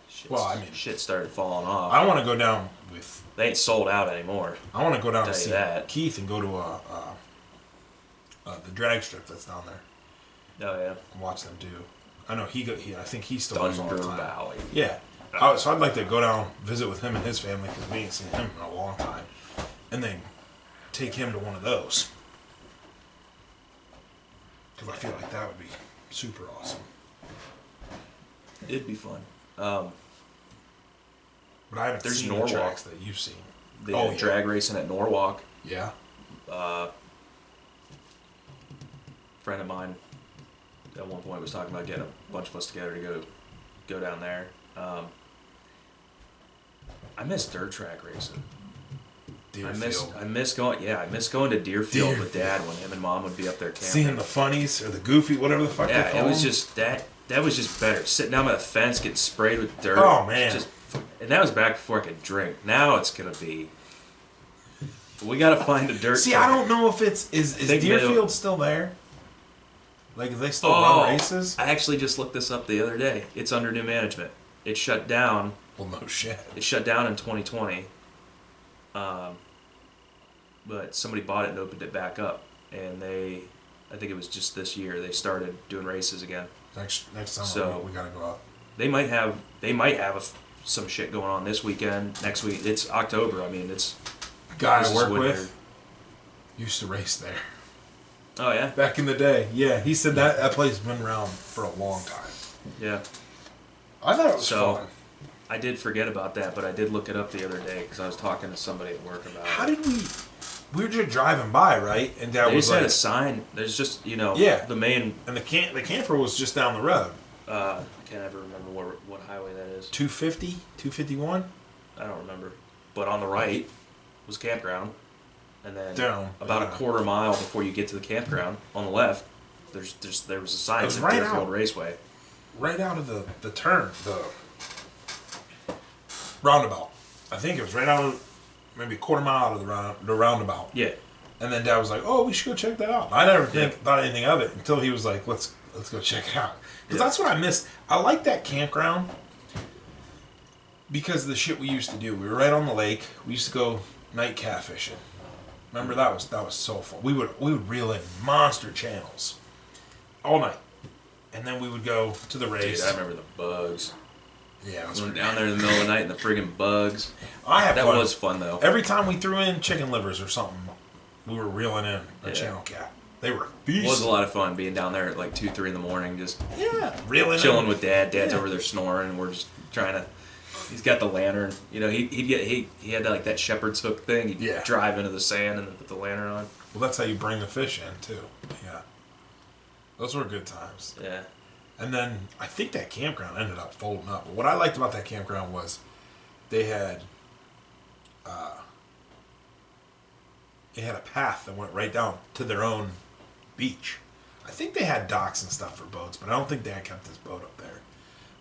B: shit started falling off.
A: I want to go down with...
B: They ain't sold out anymore.
A: I want to go down and see
B: that.
A: Keith and go to the drag strip that's down there.
B: Oh, yeah.
A: And watch them do. I know I think he still goes all the time.
B: Valley.
A: Yeah. So I'd like to go down, visit with him and his family, because we ain't seen him in a long time. And then take him to one of those. Because I feel like that would be super awesome.
B: It'd be fun.
A: But I haven't seen
B: Norwalk.
A: The tracks that you've seen.
B: The drag racing at Norwalk.
A: Yeah.
B: Friend of mine at one point was talking about getting a bunch of us together to go down there. I miss dirt track racing.
A: Deerfield.
B: I miss going to Deerfield with Dad when him and Mom would be up there camping.
A: Seeing the funnies or the goofy, whatever the fuck they call
B: it was
A: them.
B: just that was just better. Sitting down by the fence, getting sprayed with dirt.
A: Oh man.
B: And that was back before I could drink. Now it's gonna be We gotta find a dirt.
A: See,
B: track.
A: I don't know if is Deerfield still there? Like, if they still run races?
B: I actually just looked this up the other day. It's under new management. It shut down.
A: Well, no shit.
B: It shut down in 2020. But somebody bought it and opened it back up, and I think it was just this year they started doing races again.
A: Next summer
B: So,
A: we gotta go up.
B: They might have some shit going on this weekend, next week. It's October. I mean, it's
A: Guy I work with used to race there.
B: Oh yeah,
A: back in the day. Yeah, he said that place has been around for a long time.
B: Yeah,
A: I thought it was fun.
B: I did forget about that, but I did look it up the other day because I was talking to somebody at work about it.
A: How did we? We were just driving by, right? And Dad was like,
B: had a sign. There's just the main
A: and the camper was just down the road.
B: I can't ever remember what highway that is.
A: 250, 251.
B: I don't remember, but on the right was campground, and then about a quarter mile before you get to the campground on the left, there was a sign that
A: right
B: Deerfield
A: out,
B: Raceway.
A: Right out of the turn, the roundabout. I think it was right out of maybe a quarter mile out of the roundabout.
B: Yeah.
A: And then Dad was like, "Oh, we should go check that out." I never thought anything of it until he was like, "Let's go check it out." Because that's what I missed. I like that campground because of the shit we used to do. We were right on the lake. We used to go night catfishing. Remember that was so fun. We would reel in monster channels all night, and then we would go to the race.
B: Dude, I remember the bugs.
A: Yeah,
B: we went down there in the middle of the night and the friggin' bugs.
A: That
B: was fun though.
A: Every time we threw in chicken livers or something, we were reeling in a channel cat. They were feasting.
B: It was a lot of fun being down there at like 2, 3 in the morning, just
A: reeling
B: chilling with Dad. Dad's over there snoring, and we're just trying to. He's got the lantern. You know, he had like that shepherd's hook thing. He'd drive into the sand and then put the lantern on.
A: Well, that's how you bring the fish in too. Yeah, those were good times.
B: Yeah.
A: And then I think that campground ended up folding up. But what I liked about that campground was they had a path that went right down to their own beach. I think they had docks and stuff for boats, but I don't think Dad kept his boat up there.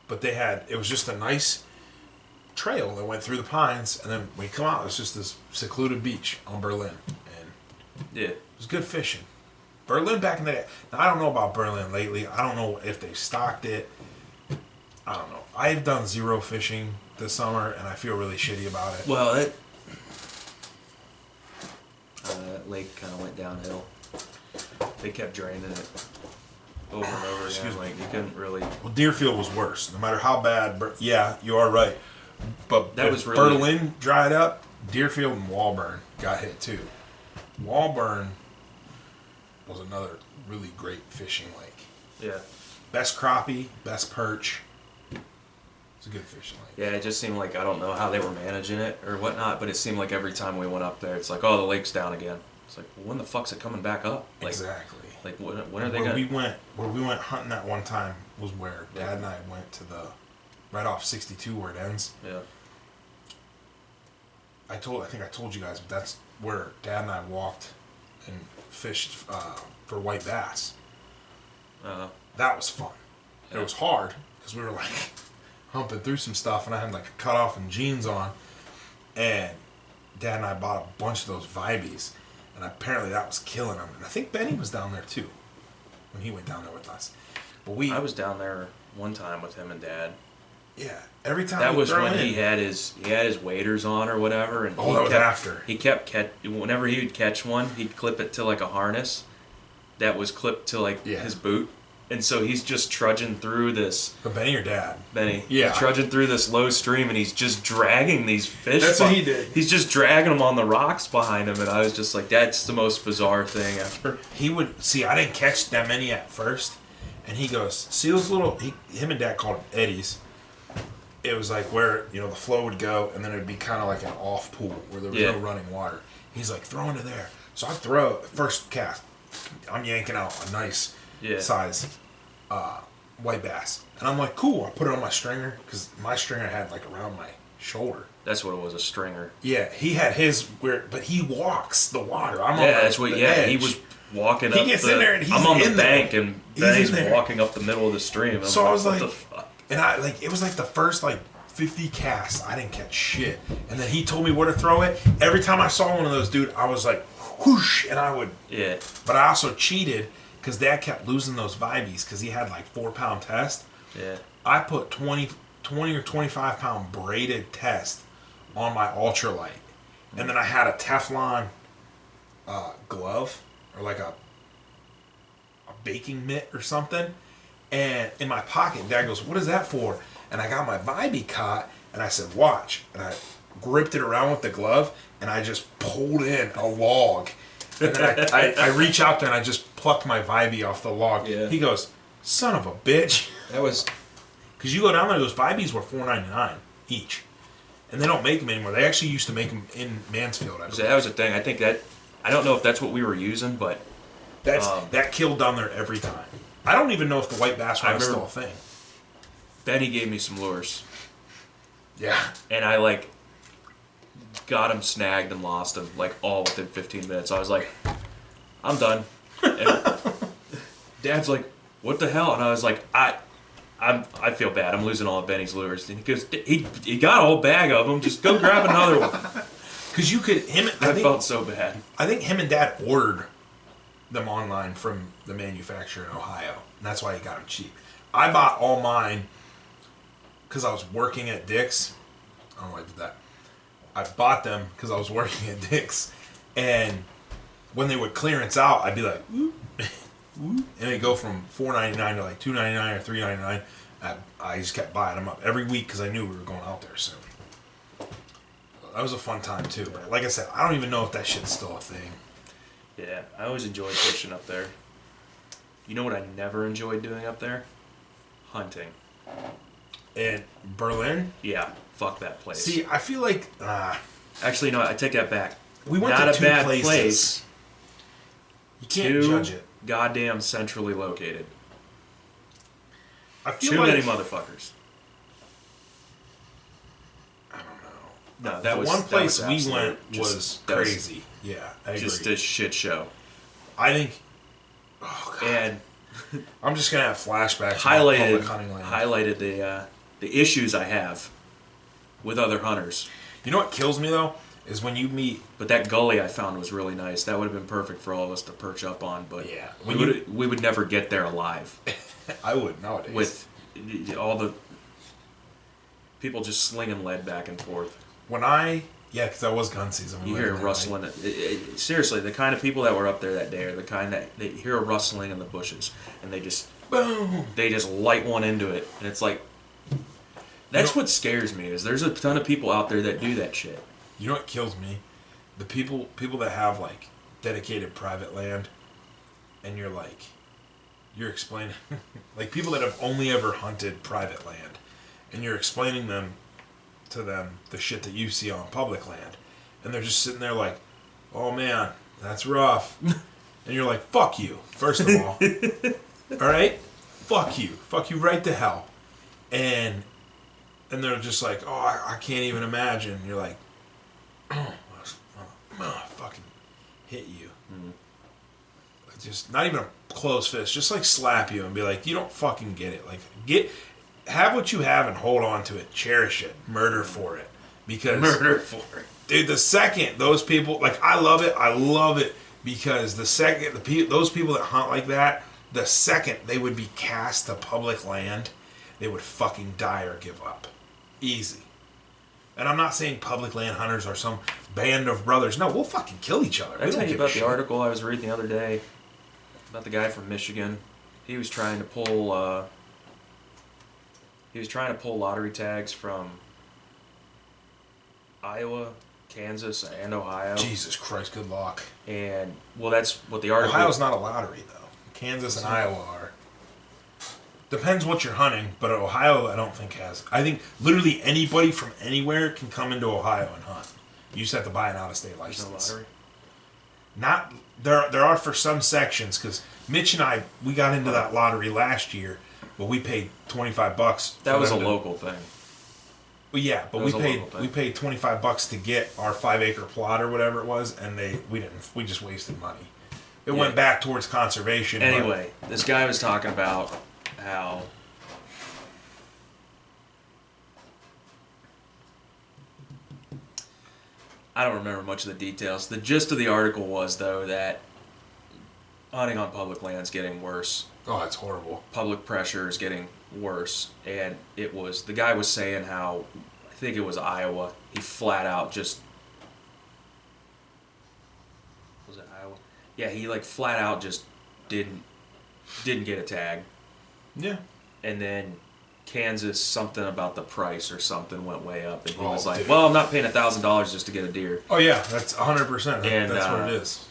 A: But it was just a nice trail that went through the pines, and then when you come out, it was just this secluded beach on Berlin. And it was good fishing. Berlin back in the day. Now, I don't know about Berlin lately. I don't know if they stocked it. I don't know. I've done zero fishing this summer, and I feel really shitty about it.
B: Well, that lake kind of went downhill. They kept draining it over and over again. Like, you couldn't really...
A: Well, Deerfield was worse. No matter how bad... Yeah, you are right. But
B: that was really...
A: Berlin dried up, Deerfield and Walburn got hit, too. Walburn was another really great fishing lake.
B: Yeah.
A: Best crappie, best perch. It's a good fishing lake.
B: Yeah, it just seemed like, I don't know how they were managing it or whatnot, but it seemed like every time we went up there, it's like, oh, the lake's down again. It's like, well, when the fuck's it coming back up? Like,
A: exactly.
B: Like, when are they going
A: to... Where we went hunting that one time was where Dad and I went to right off 62 where it ends.
B: Yeah.
A: I think I told you guys, but that's where Dad and I walked and fished for white bass. That was fun. Yeah. It was hard because we were like humping through some stuff, and I had like a cutoff and jeans on, and Dad and I bought a bunch of those Vibeys, and apparently that was killing him. And I think Benny was down there too when he went down there with us. But I
B: was down there one time with him and Dad.
A: Yeah, every time
B: that was when he had his waders on or whatever, and
A: that was after.
B: He kept whenever he would catch one, he'd clip it to like a harness that was clipped to like his boot, and so he's just trudging through this.
A: But Benny or Dad?
B: Benny. Yeah. He's trudging through this low stream, and he's just dragging these fish.
A: That's what he did.
B: He's just dragging them on the rocks behind him, and I was just like, that's the most bizarre thing ever.
A: He would see. I didn't catch that many at first, and he goes, see those little. Him and Dad called them eddies. It was like where, the flow would go, and then it would be kind of like an off pool where there was no running water. He's like, throw into there. So I throw, first cast, I'm yanking out a nice size white bass. And I'm like, cool. I put it on my stringer, because my stringer had like around my shoulder.
B: That's what it was, a stringer.
A: Yeah, he had his, but he walks the water. I'm on the
B: edge. He was walking up.
A: He gets in there, and he's
B: I'm on
A: in
B: the
A: there.
B: bank, and Benny's walking up the middle of the stream.
A: So I was like,
B: what the fuck?
A: And it was like the first 5 50 casts. I didn't catch shit. And then he told me where to throw it. Every time I saw one of those, dude, I was like, whoosh, and I would.
B: Yeah.
A: But I also cheated because Dad kept losing those Vibeys because he had like 4-pound test.
B: Yeah.
A: I put 20 or 25 pound braided test on my ultralight. And then I had a Teflon glove or like a baking mitt or something. And in my pocket, Dad goes, what is that for? And I got my Vibey caught, and I said, watch. And I gripped it around with the glove, and I just pulled in a log. And then I reach out there, and I just plucked my Vibey off the log.
B: Yeah.
A: He goes, son of a bitch.
B: That was...
A: Because you go down there, those Vibeys were $4.99 each. And they don't make them anymore. They actually used to make them in Mansfield.
B: That was the thing. I think that... I don't know if that's what we were using, but...
A: That killed down there every time. I don't even know if the white bass rod is still a thing.
B: Benny gave me some lures.
A: Yeah.
B: And I, like, got him snagged and lost him, like, all within 15 minutes. I was like, I'm done. And Dad's like, what the hell? And I was like, I feel bad. I'm losing all of Benny's lures. And he goes, he got a whole bag of them. Just go grab another one.
A: Because you could...
B: I felt so bad.
A: I think him and Dad ordered them online from the manufacturer in Ohio. And that's why he got them cheap. I bought all mine... because I was working at Dick's. I don't know why I did that. I bought them because I was working at Dick's. And when they would clearance out, I'd be like, whoop, whoop. And it'd go from $4.99 to like $2.99 or $3.99. I just kept buying them up every week because I knew we were going out there soon. That was a fun time too. But like I said, I don't even know if that shit's still a thing.
B: Yeah, I always enjoyed fishing up there. You know what I never enjoyed doing up there? Hunting.
A: In Berlin?
B: Yeah, fuck that place.
A: See, I feel like...
B: Actually, no, I take that back.
A: We went
B: Not
A: to
B: a
A: two
B: bad
A: places.
B: place.
A: You can't judge it.
B: Goddamn centrally located.
A: I feel
B: Too
A: like...
B: many motherfuckers.
A: I don't know.
B: No, that was...
A: One place
B: that was
A: we went
B: just,
A: was crazy. Yeah, I agree.
B: Just a shit show.
A: I think... Oh, God.
B: And...
A: I'm just going to have flashbacks about public hunting land.
B: Highlighted the issues I have with other hunters.
A: You know what kills me, though? Is when you meet...
B: But that gully I found was really nice. That would have been perfect for all of us to perch up on, but
A: yeah,
B: we would never get there alive.
A: I would, nowadays.
B: With all the people just slinging lead back and forth.
A: Yeah, because that was gun season.
B: You hear rustling. Seriously, the kind of people that were up there that day are the kind that they hear a rustling in the bushes, and they just...
A: Boom!
B: They just light one into it, and it's like... That's what scares me, is there's a ton of people out there that do that shit.
A: You know what kills me? The people that have, like, dedicated private land, and you're explaining... like, people that have only ever hunted private land, and you're explaining to them the shit that you see on public land. And they're just sitting there like, oh man, that's rough. And you're like, fuck you, first of all. Alright? Fuck you. Fuck you right to hell. And they're just like, oh, I can't even imagine. And you're like, oh, fucking hit you. Just not even a closed fist, just like slap you and be like, you don't fucking get it. Like, have what you have and hold on to it. Cherish it. Murder for it. Because...
B: Murder for it.
A: Dude, the second those people... Like, I love it because the second... those people that hunt like that, the second they would be cast to public land, they would fucking die or give up. Easy. And I'm not saying public land hunters are some band of brothers. No, we'll fucking kill each other.
B: I tell you about the article I was reading the other day about the guy from Michigan. He was trying to pull... He was trying to pull lottery tags from Iowa, Kansas, and Ohio.
A: Jesus Christ, good luck.
B: And, well, that's what the article...
A: Ohio's not a lottery, though. Kansas and Iowa are. Depends what you're hunting, but Ohio I don't think has... I think literally anybody from anywhere can come into Ohio and hunt. You just have to buy an out-of-state license.
B: There's no lottery?
A: Not... There are for some sections, because Mitch and I, we got into that lottery last year. But we paid $25.
B: That was a local thing.
A: Well, yeah, but we paid $25 to get our 5-acre plot or whatever it was, and we just wasted money. It went back towards conservation.
B: Anyway, this guy was talking about how I don't remember much of the details. The gist of the article was, though, that hunting on public land is getting worse.
A: Oh, that's horrible. Public
B: pressure is getting worse. And the guy was saying how, I think it was Iowa, he flat out just... Was it Iowa? Yeah, he like flat out just didn't get a tag.
A: Yeah.
B: And then Kansas, something about the price or something went way up, and he was like, "Well, I'm not paying $1,000 just to get a deer."
A: Oh yeah, that's 100%.
B: And
A: that's what it is.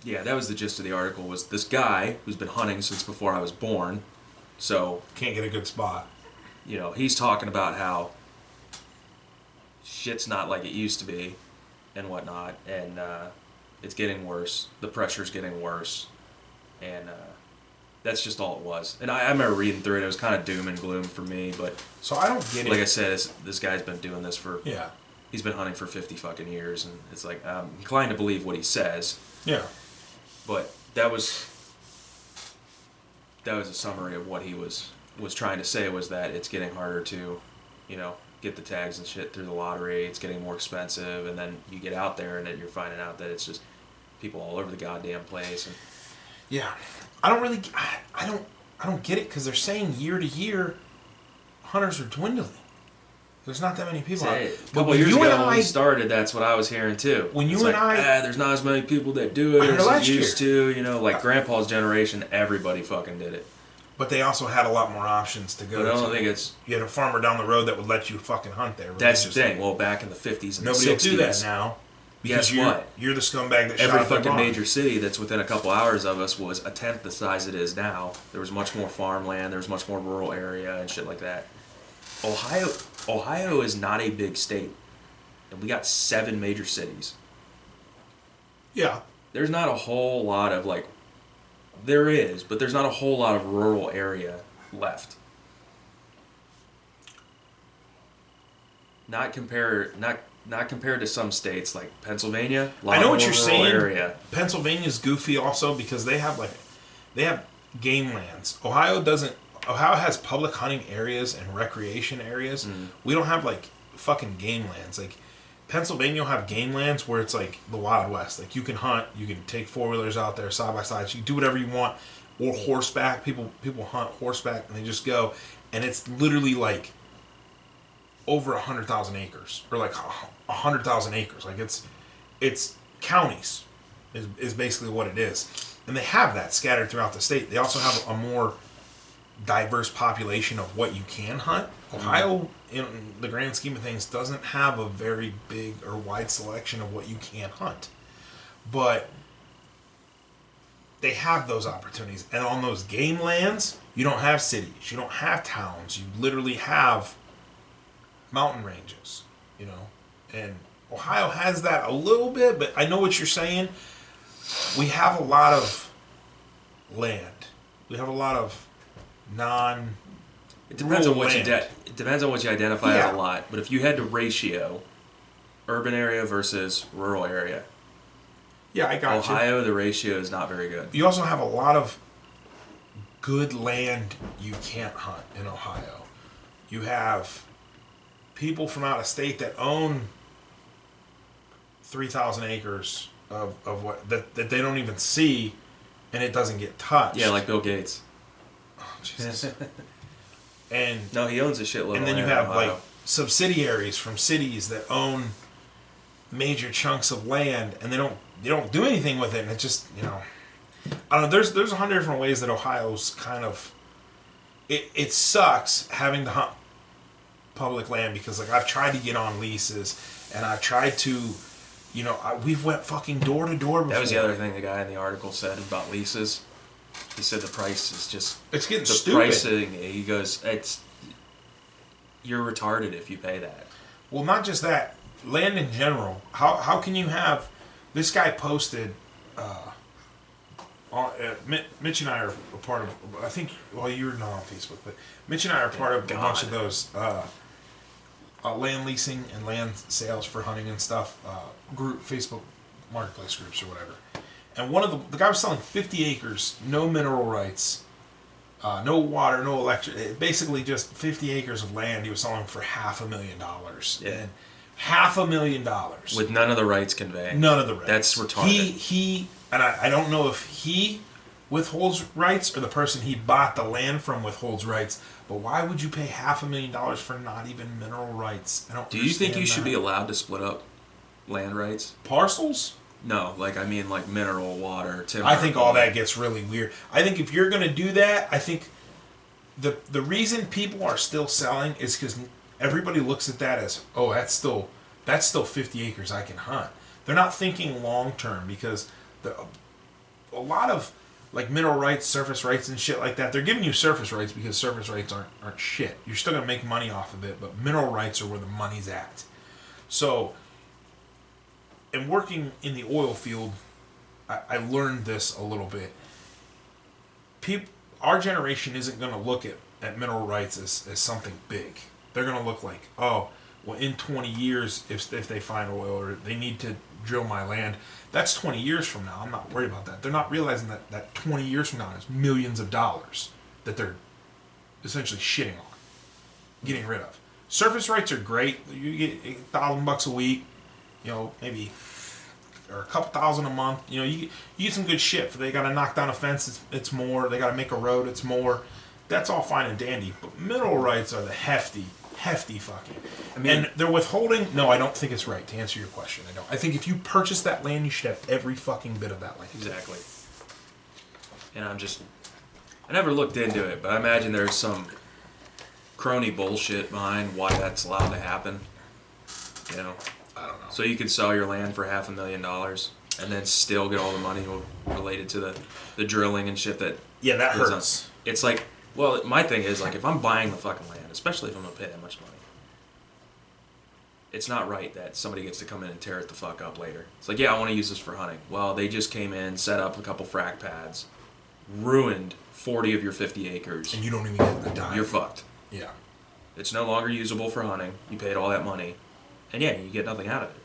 B: Yeah, that was the gist of the article. Was this guy who's been hunting since before I was born, so
A: can't get a good spot.
B: You know, he's talking about how shit's not like it used to be, and whatnot, and it's getting worse. The pressure's getting worse, and that's just all it was. And I remember reading through it. It was kind of doom and gloom for me, but
A: so I don't get it.
B: Like I said, this guy's been doing this for he's been hunting for 50 fucking years, and it's like I'm inclined to believe what he says.
A: Yeah.
B: But that was a summary of what he was trying to say, was that it's getting harder to, you know, get the tags and shit through the lottery. It's getting more expensive, and then you get out there and then you're finding out that it's just people all over the goddamn place. And
A: yeah, I don't get it, because they're saying year to year hunters are dwindling. There's not that many people.
B: A couple years ago when we started, that's what I was hearing too.
A: When you and I,
B: there's not as many people that do it as there used to. You know, like Grandpa's generation, everybody fucking did it.
A: But they also had a lot more options to go.
B: But I don't think it's.
A: You had a farmer down the road that would let you fucking hunt there.
B: That's the thing. Well, back in the 50s and
A: nobody
B: the 60s,
A: will do that now.
B: Guess what?
A: You're the scumbag that
B: every
A: shot
B: fucking major city that's within a couple hours of us was a tenth the size it is now. There was much more farmland. There was much more rural area and shit like that. Ohio is not a big state, and we got 7 major cities.
A: Yeah.
B: There's not a whole lot of like. There is, but there's not a whole lot of rural area left. Not compared to some states like Pennsylvania.
A: I know what you're saying.
B: Area.
A: Pennsylvania's goofy also because they have game lands. Ohio doesn't. Ohio has public hunting areas and recreation areas. Mm. We don't have like fucking game lands. Like Pennsylvania will have game lands where it's like the Wild West. Like you can hunt, you can take 4-wheelers out there side by side. You can do whatever you want, or horseback. People hunt horseback and they just go, and it's literally like over 100,000 acres, or like 100,000 acres. Like it's counties is basically what it is, and they have that scattered throughout the state. They also have a more diverse population of what you can hunt. Ohio, in the grand scheme of things, doesn't have a very big or wide selection of what you can hunt, but they have those opportunities. And on those game lands, you don't have cities, you don't have towns, you literally have mountain ranges, you know. And Ohio has that a little bit, but I know what you're saying. We have a lot of land. We have a lot of
B: It depends on what you identify as a lot. But if you had to ratio urban area versus rural area,
A: I got
B: Ohio, the ratio is not very good.
A: You also have a lot of good land you can't hunt in Ohio. You have people from out of state that own 3,000 acres of what that they don't even see, and it doesn't get touched.
B: Yeah, like Bill Gates.
A: Oh, Jesus. And
B: no, he owns a shitload.
A: And then you have like subsidiaries from cities that own major chunks of land, and they don't do anything with it, and it just, you know, I don't know. There's 100 different ways that Ohio's kind of it sucks having to hunt public land, because like I've tried to get on leases, and I've tried to, you know, we've went fucking door to door before.
B: That was the other thing the guy in the article said about leases. He said the price is just...
A: It's getting
B: the
A: stupid.
B: Pricing, he goes, you're retarded if you pay that.
A: Well, not just that. Land in general. How can you have... This guy posted... Mitch and I are a part of... I think... Well, you're not on Facebook, but Mitch and I are part of a bunch of those land leasing and land sales for hunting and stuff. Group Facebook marketplace groups or whatever. And one of the guy was selling 50 acres, no mineral rights, no water, no electric, basically just 50 acres of land he was selling for $500,000.
B: Yeah.
A: And $500,000
B: with none of the rights conveyed.
A: None of the rights.
B: That's retarded.
A: He and I don't know if he withholds rights or the person he bought the land from withholds rights. But why would you pay $500,000 for not even mineral rights? I don't.
B: Do you think you should be allowed to split up land rights?
A: Parcels?
B: No, like mineral, water, timber.
A: I think all that gets really weird. I think if you're going to do that, I think the reason people are still selling is because everybody looks at that as, oh, that's still 50 acres I can hunt. They're not thinking long term because a lot of like mineral rights, surface rights, and shit like that. They're giving you surface rights because surface rights aren't shit. You're still gonna make money off of it, but mineral rights are where the money's at. So, in working in the oil field, I learned this a little bit. Our generation isn't gonna look at mineral rights as something big. They're gonna look like, oh, well, in 20 years, if they find oil or they need to drill my land, that's 20 years from now. I'm not worried about that. They're not realizing that 20 years from now is millions of dollars that they're essentially shitting on, getting rid of. Surface rights are great. You get $1,000 a week, maybe, or a couple thousand a month. You get some good shit. If they got to knock down a fence, it's more. They got to make a road, it's more. That's all fine and dandy. But mineral rights are the hefty fucking. And they're withholding. No, I don't think it's right. To answer your question, I don't. I think if you purchase that land, you should have every fucking bit of that land.
B: Exactly. And I never looked into it, but I imagine there's some crony bullshit behind why that's allowed to happen. I don't know. So you could sell your land for $500,000 and then still get all the money related to the drilling and shit that.
A: Yeah, that hurts.
B: It's like, well, my thing is like if I'm buying the fucking land, especially if I'm gonna pay that much money, it's not right that somebody gets to come in and tear it the fuck up later. It's like, yeah, I want to use this for hunting. Well, they just came in, set up a couple frack pads, ruined 40 of your 50 acres.
A: And you don't even get the dime.
B: You're fucked.
A: Yeah.
B: It's no longer usable for hunting. You paid all that money. And yeah, you get nothing out of it.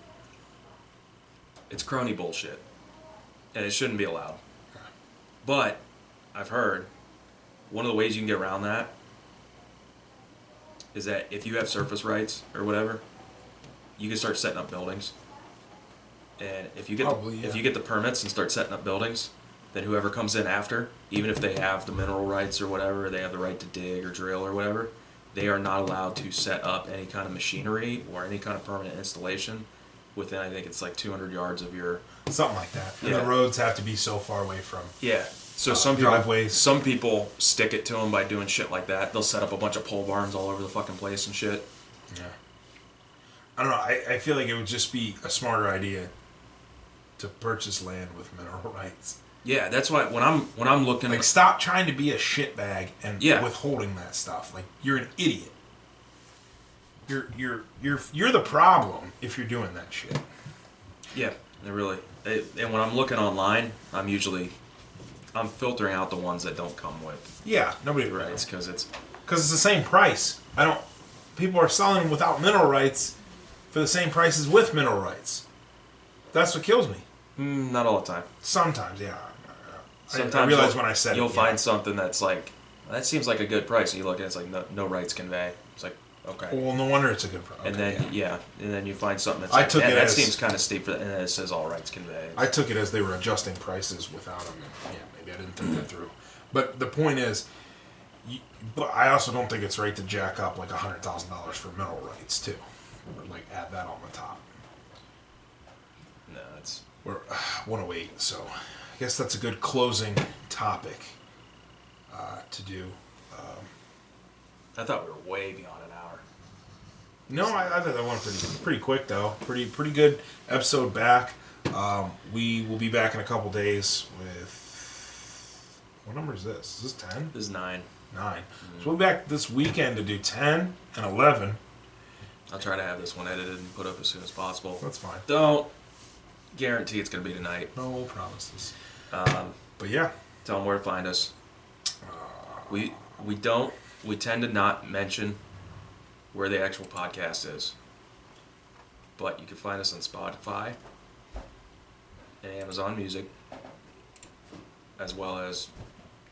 B: It's crony bullshit. And it shouldn't be allowed.
A: Okay.
B: But, I've heard, one of the ways you can get around that is that if you have surface rights or whatever, you can start setting up buildings. And if you get the permits and start setting up buildings, then whoever comes in after, even if they have the mineral rights or whatever, they have the right to dig or drill or whatever, they are not allowed to set up any kind of machinery or any kind of permanent installation within, I think it's like 200 yards of your...
A: Something like that. And
B: yeah.
A: the roads have to be so far away from...
B: Yeah. So
A: driveways.
B: Some people stick it to them by doing shit like that. They'll set up a bunch of pole barns all over the fucking place and shit.
A: Yeah. I don't know. I feel like it would just be a smarter idea to purchase land with mineral rights.
B: Yeah, that's why when I'm looking,
A: like, stop trying to be a shitbag and withholding that stuff. Like, you're an idiot. You're the problem if you're doing that shit.
B: Yeah, and when I'm looking online, I'm filtering out the ones that don't come with.
A: Yeah, nobody
B: rights because it's
A: the same price. People are selling them without mineral rights for the same price as with mineral rights. That's what kills me.
B: Not all the time.
A: Sometimes, yeah.
B: Sometimes
A: I realize when I said
B: you'll find something that's like, that seems like a good price. And you look at it, it's like no rights convey. It's like, okay.
A: Well, no wonder it's a good price.
B: Okay, and then you find something that's like, that seems kind of steep, and then it says all rights conveyed.
A: I took it as they were adjusting prices without them. And, maybe I didn't think that through. But the point is, but I also don't think it's right to jack up like $100,000 for mineral rights too, or like add that on the top.
B: No,
A: we're 108, so I guess that's a good closing topic to do.
B: I thought we were way beyond an hour.
A: No, I thought that went pretty quick though. Pretty good episode back. We will be back in a couple days with, what number is this? Is this 10?
B: This is 9.
A: 9. Mm-hmm. So we'll be back this weekend to do 10 and 11.
B: I'll try to have this one edited and put up as soon as possible.
A: That's fine.
B: Don't guarantee it's going to be tonight.
A: No promises. But yeah.
B: Tell them where to find us. We tend to not mention where the actual podcast is. But you can find us on Spotify and Amazon Music, as well as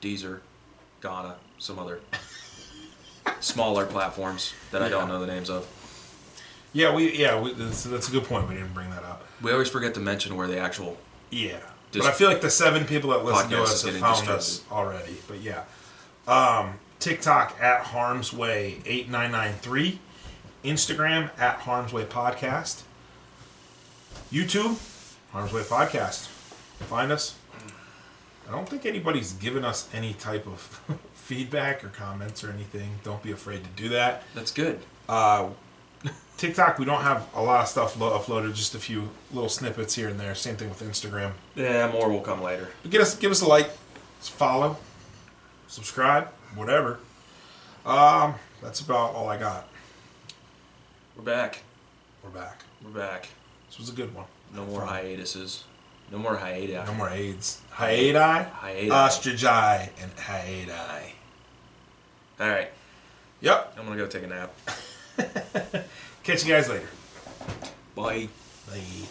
B: Deezer, Ghana, some other smaller platforms that I don't know the names of.
A: That's a good point. We didn't bring that up.
B: We always forget to mention where the actual...
A: Yeah. But I feel like the 7 people that listen to us have found us already. But yeah. TikTok at HarmsWay8993. Instagram at HarmsWay Podcast. YouTube, HarmsWay Podcast. Find us. I don't think anybody's given us any type of feedback or comments or anything. Don't be afraid to do that.
B: That's good.
A: TikTok, we don't have a lot of stuff uploaded, just a few little snippets here and there. Same thing with Instagram.
B: Yeah, more will come later.
A: But give us a like, follow, subscribe, whatever. That's about all I got.
B: We're back.
A: We're back.
B: We're back.
A: This was a good one.
B: No more hiatuses. No more hiati.
A: No more AIDS. Hiati? Ostriches and hiati.
B: All right.
A: Yep.
B: I'm going to go take a nap.
A: Catch you guys later.
B: Bye.
A: Bye.